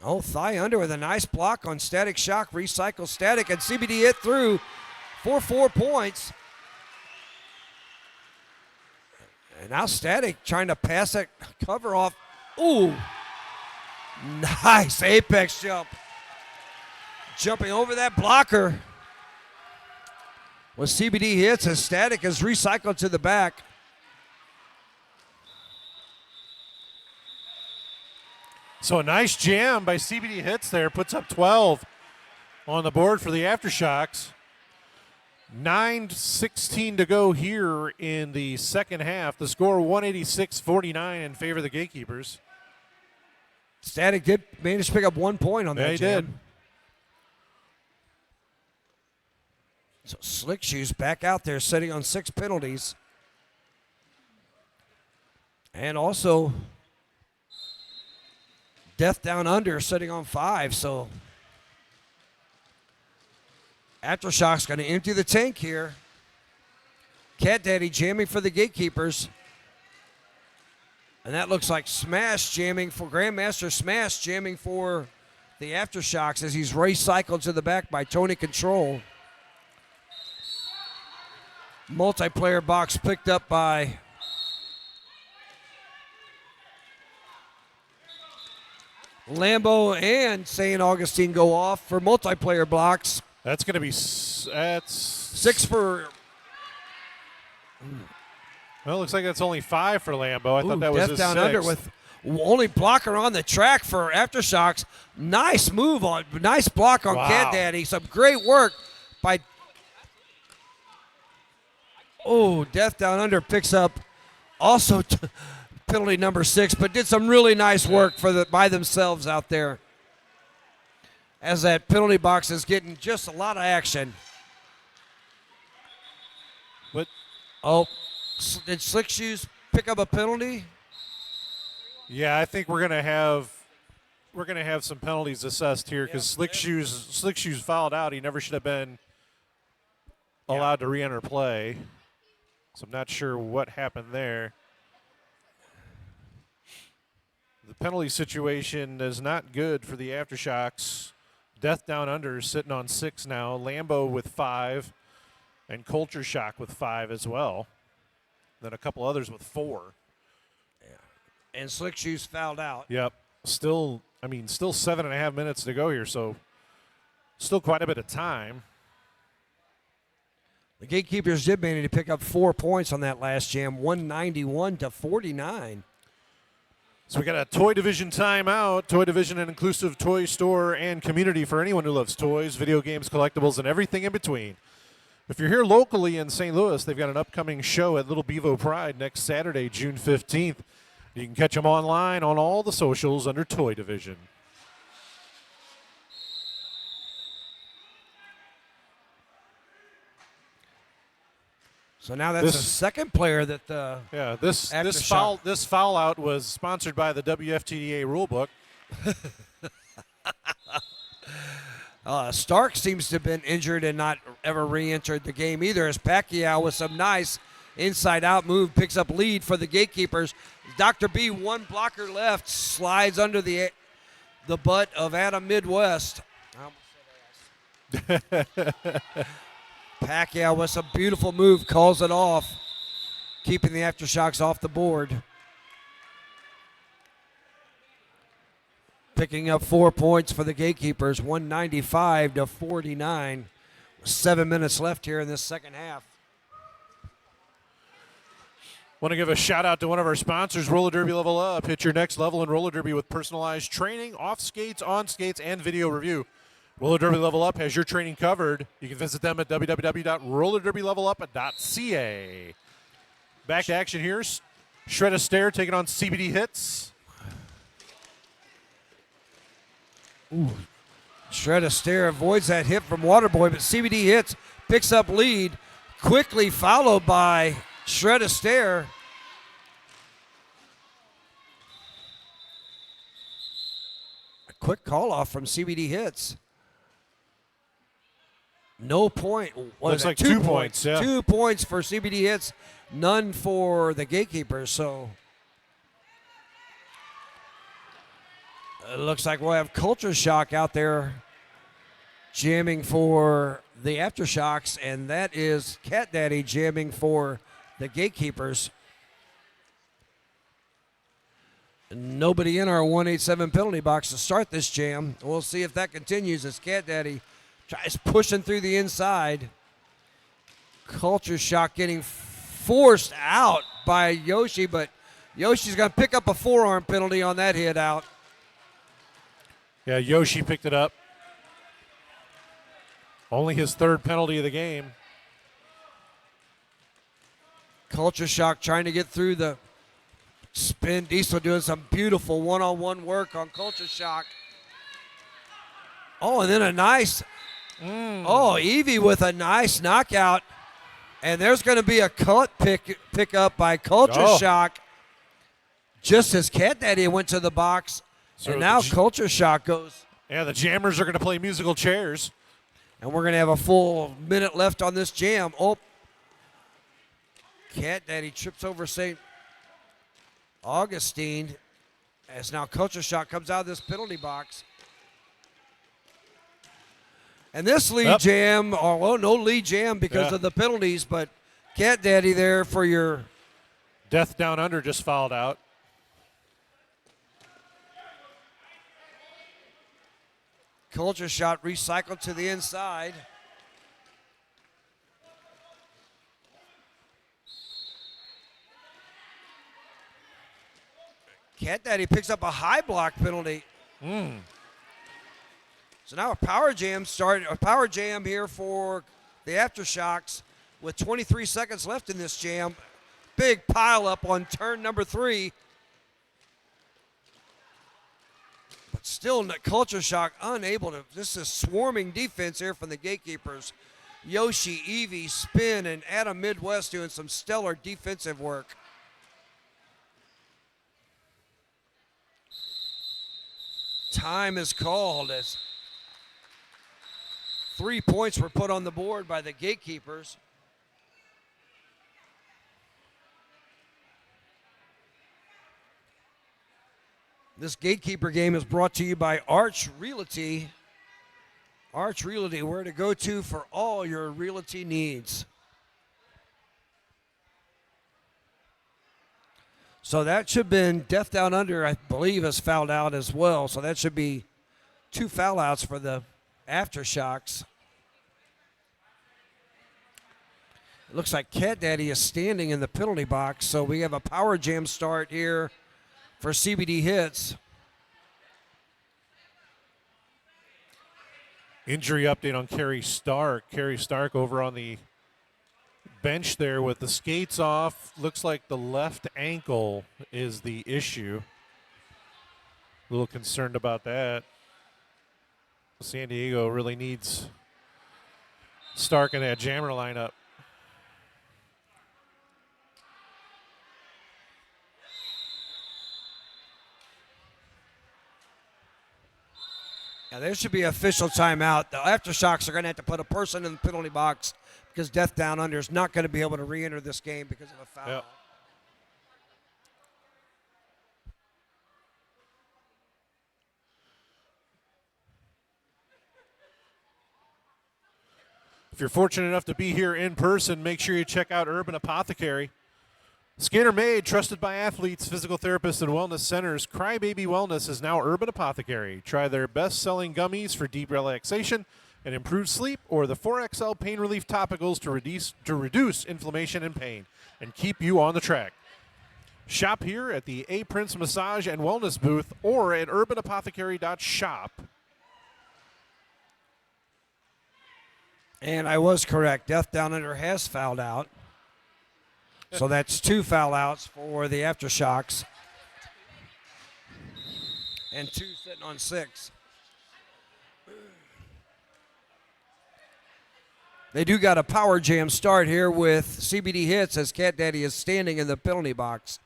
Oh, thigh under with a nice block on Static Shock. Recycle Static and CBD hit through for 4 points. And now Static trying to pass that cover off. Ooh, nice apex jump. Jumping over that blocker. With CBD hits as Static is recycled to the back. So a nice jam by CBD Hits there. Puts up 12 on the board for the Aftershocks. 9:16 to go here in the second half. The score 186-49 in favor of the GateKeepers. Static did manage to pick up 1 point on that he jam. did. So Slick Shoes back out there sitting on 6 penalties. And also Death Down Under sitting on 5. So Aftershocks going to empty the tank here. Cat Daddy jamming for the Gatekeepers. And that looks like Smash jamming for Grandmaster Smash jamming for the Aftershocks as he's recycled to the back by Tony Control. Multiplayer box picked up by Lambeau and St. Augustine go off for multiplayer blocks. That's going to be that's 6 for. Well, it looks like that's only 5 for Lambeau. I thought that was Death his down 6th. under with only blocker on the track for Aftershocks. Nice move on, nice block on Wow. Cat Daddy. Some great work by. Oh, Death down under picks up also penalty number 6, but did some really nice work for by themselves out there. As that penalty box is getting just a lot of action. What? Oh, did Slick Shoes pick up a penalty? Yeah, I think we're gonna have some penalties assessed here because Slick Shoes fouled out. He never should have been allowed to re-enter play. So I'm not sure what happened there. The penalty situation is not good for the Aftershocks. Death down under sitting on 6 now. Lambeau with 5, and Culture Shock with 5 as well. Then a couple others with 4. And Slick Shoes fouled out. Yep. Still 7.5 minutes to go here, so still quite a bit of time. The Gatekeepers did manage to pick up 4 points on that last jam, 191-49. So we got a Toy Division timeout. Toy Division, an inclusive toy store and community for anyone who loves toys, video games, collectibles, and everything in between. If you're here locally in St. Louis, they've got an upcoming show at Little Bevo Pride next Saturday, June 15th. You can catch them online on all the socials under Toy Division. So now that's the second player that this foul out was sponsored by the WFTDA rulebook. Stark seems to have been injured and not ever re-entered the game either, as Pacquiao with some nice inside-out move picks up lead for the Gatekeepers. Dr. B, one blocker left, slides under the butt of Adam Midwest. Pacquiao with some beautiful move, calls it off, keeping the Aftershocks off the board. Picking up 4 points for the Gatekeepers, 195-49. 7 minutes left here in this second half. Want to give a shout out to one of our sponsors, Roller Derby Level Up. Hit your next level in roller derby with personalized training, off skates, on skates, and video review. Roller Derby Level Up has your training covered. You can visit them at www.rollerderbylevelup.ca. Back to action here. Shred a Stare taking on CBD Hits. Shred a Stare avoids that hit from Waterboy, but CBD Hits, picks up lead, quickly followed by Shred a Stare. A quick call off from CBD Hits. No point. Looks like 2 points. Yeah. 2 points for CBD Hits, none for the Gatekeepers. So it looks like we'll have Culture Shock out there jamming for the Aftershocks, and that is Cat Daddy jamming for the Gatekeepers. Nobody in our 187 penalty box to start this jam. We'll see if that continues as Cat Daddy tries pushing through the inside. Culture Shock getting forced out by Yoshi, but Yoshi's going to pick up a forearm penalty on that hit out. Yeah, Yoshi picked it up. Only his third penalty of the game. Culture Shock trying to get through the spin. Diesel doing some beautiful one-on-one work on Culture Shock. Oh, and then a nice, Evie with a nice knockout. And there's going to be a cut pick up by Culture Shock just as Cat Daddy went to the box. So and now Culture Shock goes. Yeah, the Jammers are going to play musical chairs. And we're going to have a full minute left on this jam. Oh, Cat Daddy trips over St. Augustine as now Culture Shock comes out of this penalty box. And this lead jam, no lead jam because of the penalties, but Cat Daddy there for your Death Down Under just fouled out. Culture Shot recycled to the inside. Cat Daddy picks up a high block penalty. So now a power jam here for the Aftershocks with 23 seconds left in this jam. Big pile up on turn number 3. But still Culture Shock unable to, this is swarming defense here from the Gatekeepers. Yoshi, Evie, Spin, and Adam Midwest doing some stellar defensive work. Time is called as 3 points were put on the board by the Gatekeepers. This Gatekeeper game is brought to you by Arch Realty. Arch Realty, where to go to for all your realty needs. So that should have been Death Down Under, I believe, is fouled out as well. So that should be 2 foul outs for the Aftershocks. It looks like Cat Daddy is standing in the penalty box. So we have a power jam start here for CBD Hits. Injury update on Kerry Stark. Kerry Stark over on the bench there with the skates off. Looks like the left ankle is the issue. A little concerned about that. San Diego really needs Stark in that jammer lineup. Now there should be official timeout. The Aftershocks are going to have to put a person in the penalty box because Death Down Under is not going to be able to re-enter this game because of a foul. Yep. If you're fortunate enough to be here in person, make sure you check out Urban Apothecary. Skater made, trusted by athletes, physical therapists, and wellness centers, Crybaby Wellness is now Urban Apothecary. Try their best-selling gummies for deep relaxation and improved sleep, or the 4XL pain relief topicals to reduce inflammation and pain and keep you on the track. Shop here at the A Prince Massage and Wellness booth or at urbanapothecary.shop. And I was correct. Death Down Under has fouled out. So that's 2 foul outs for the Aftershocks. And 2 sitting on 6. They do got a power jam start here with CBD Hits as Cat Daddy is standing in the penalty box.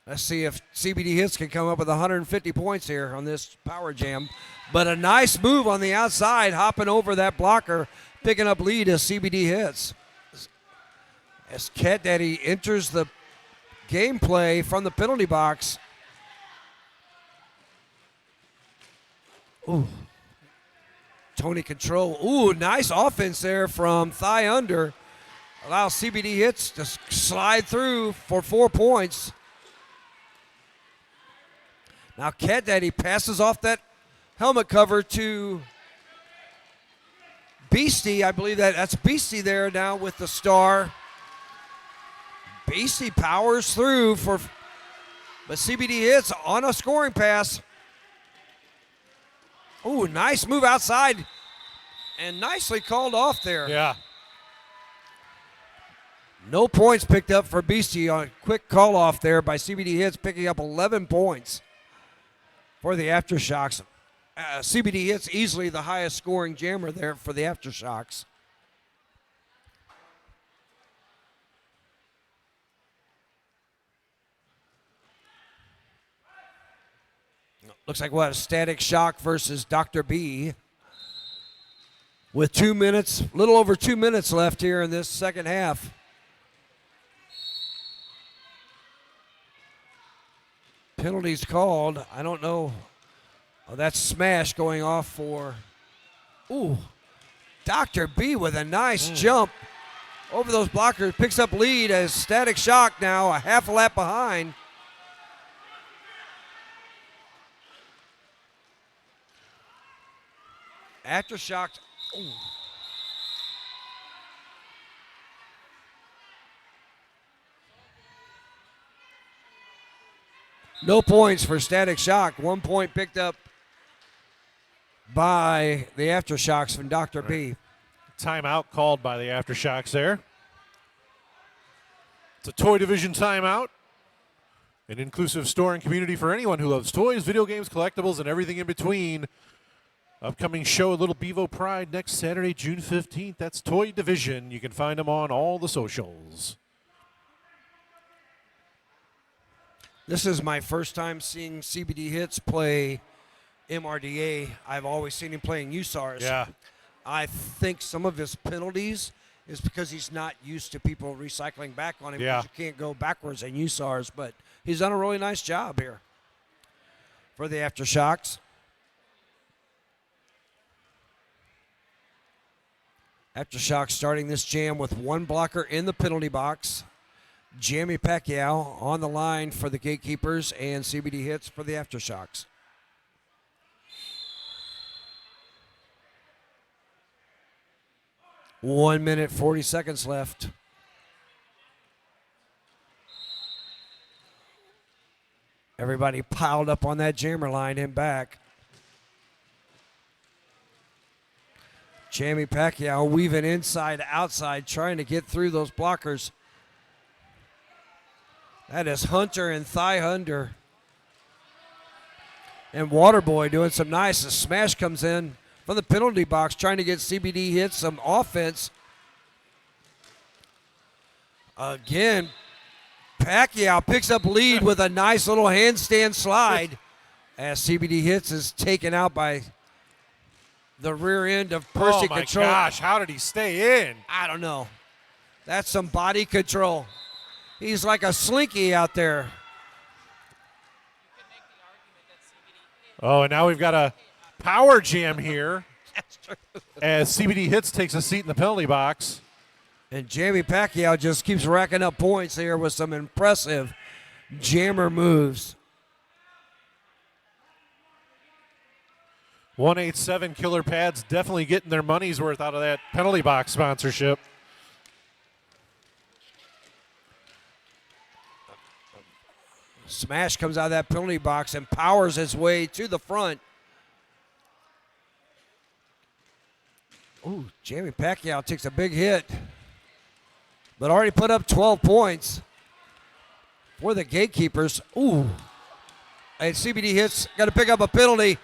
Let's see if CBD Hits can come up with 150 points here on this power jam. But a nice move on the outside, hopping over that blocker, picking up lead as CBD Hits. As Cat Daddy enters the gameplay from the penalty box. Ooh. Tony Control. Ooh, nice offense there from Thigh Under. Allows CBD Hits to slide through for 4 points. Now Cat Daddy passes off that helmet cover to Beastie. I believe that's Beastie there now with the star. Beastie powers through but CBD Hits on a scoring pass. Ooh, nice move outside and nicely called off there. Yeah. No points picked up for Beastie on a quick call off there by CBD Hits, picking up 11 points for the Aftershocks. CBD Hits easily the highest scoring jammer there for the Aftershocks. Looks like what? Static Shock versus Dr. B. With 2 minutes, a little over 2 minutes left here in this second half. Penalties called. I don't know. Oh, that's Smash going off for. Ooh. Dr. B with a nice jump over those blockers. Picks up lead as Static Shock now a half a lap behind. Aftershocks. Ooh. No points for Static Shock. 1 point picked up by the Aftershocks from Dr. B. Timeout called by the Aftershocks there. It's a toy division timeout. An inclusive store and community for anyone who loves toys, video games, collectibles, and everything in between. Upcoming show at Little Bevo Pride next Saturday, June 15th. That's Toy Division. You can find them on all the socials. This is my first time seeing CBD Hits play MRDA. I've always seen him playing USARs. Yeah. I think some of his penalties is because he's not used to people recycling back on him. Yeah. Because you can't go backwards in USARs, but he's done a really nice job here for the Aftershocks. Aftershocks starting this jam with one blocker in the penalty box. Jamie Pacquiao on the line for the Gatekeepers and CBD Hits for the Aftershocks. One minute, 40 seconds left. Everybody piled up on that jammer line and back. Jamie Pacquiao weaving inside, outside, trying to get through those blockers. That is Hunter and Thigh Hunter. And Waterboy doing some nice. The smash comes in from the penalty box, trying to get CBD Hits some offense. Again, Pacquiao picks up lead with a nice little handstand slide as CBD Hits is taken out by the rear end of Percy Oh my Control. gosh, how did he stay in? I don't know. That's some body control. He's like a slinky out there. Oh, and now we've got a power jam here That's true. as CBD Hits takes a seat in the penalty box. And Jamie Pacquiao just keeps racking up points here with some impressive jammer moves. 187 Killer Pads definitely getting their money's worth out of that penalty box sponsorship. Smash comes out of that penalty box and powers his way to the front. Ooh, Jamie Pacquiao takes a big hit, but already put up 12 points for the Gatekeepers. Ooh, and CBD Hits got to pick up a penalty.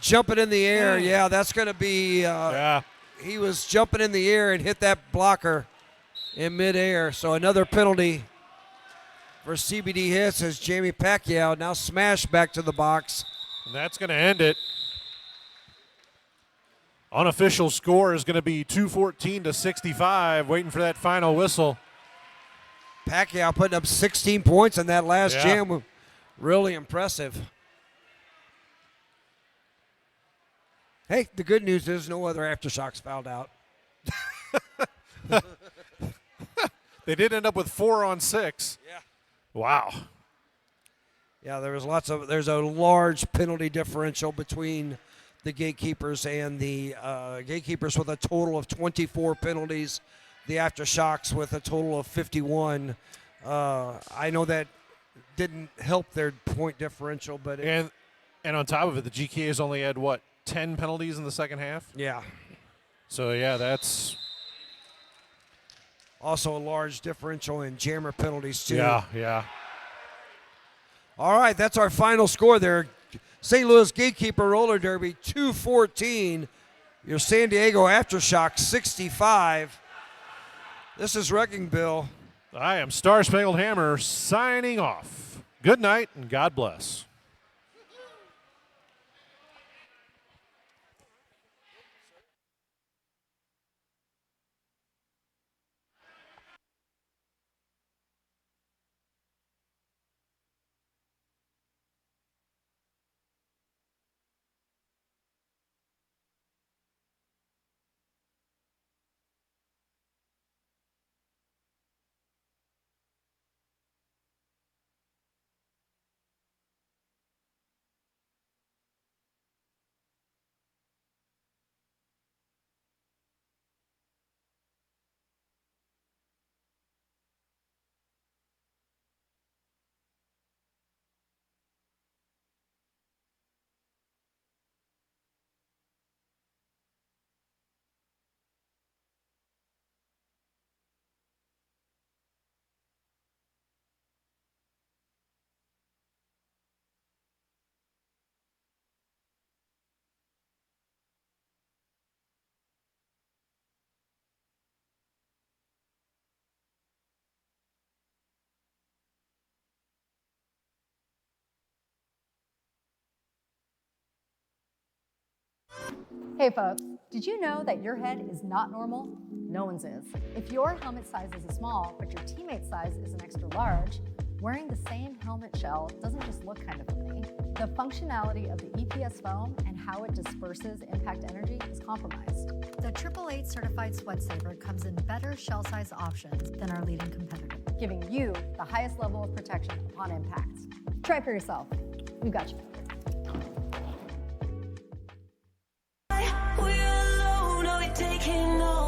Jumping in the air, yeah, that's going to be. Yeah. He was jumping in the air and hit that blocker in midair. So another penalty for CBD Hits as Jamie Pacquiao now smashed back to the box. And that's going to end it. Unofficial score is going to be 214-65, waiting for that final whistle. Pacquiao putting up 16 points in that last Yeah. jam. Really impressive. Hey, the good news is no other Aftershocks fouled out. They did end up with 4 on 6. Yeah. Wow. Yeah, there's a large penalty differential between the Gatekeepers and the Gatekeepers with a total of 24 penalties. The Aftershocks with a total of 51. I know that didn't help their point differential, but And on top of it, the GKA's only had, 10 penalties in the second half? yeah. So, yeah, that's... Also a large differential in jammer penalties, too. Yeah. All right, that's our final score there. St. Louis Gatekeeper Roller Derby 214. Your San Diego Aftershock 65. This is Wrecking Bill. I am Star Spangled Hammer signing off. Good night and God bless. Hey folks, did you know that your head is not normal? No one's is. If your helmet size is a small, but your teammate's size is an extra large, wearing the same helmet shell doesn't just look kind of funny. The functionality of the EPS foam and how it disperses impact energy is compromised. The 888 certified Sweat Saver comes in better shell size options than our leading competitor, giving you the highest level of protection upon impact. Try for yourself. We've got you. We're alone, are we taking over?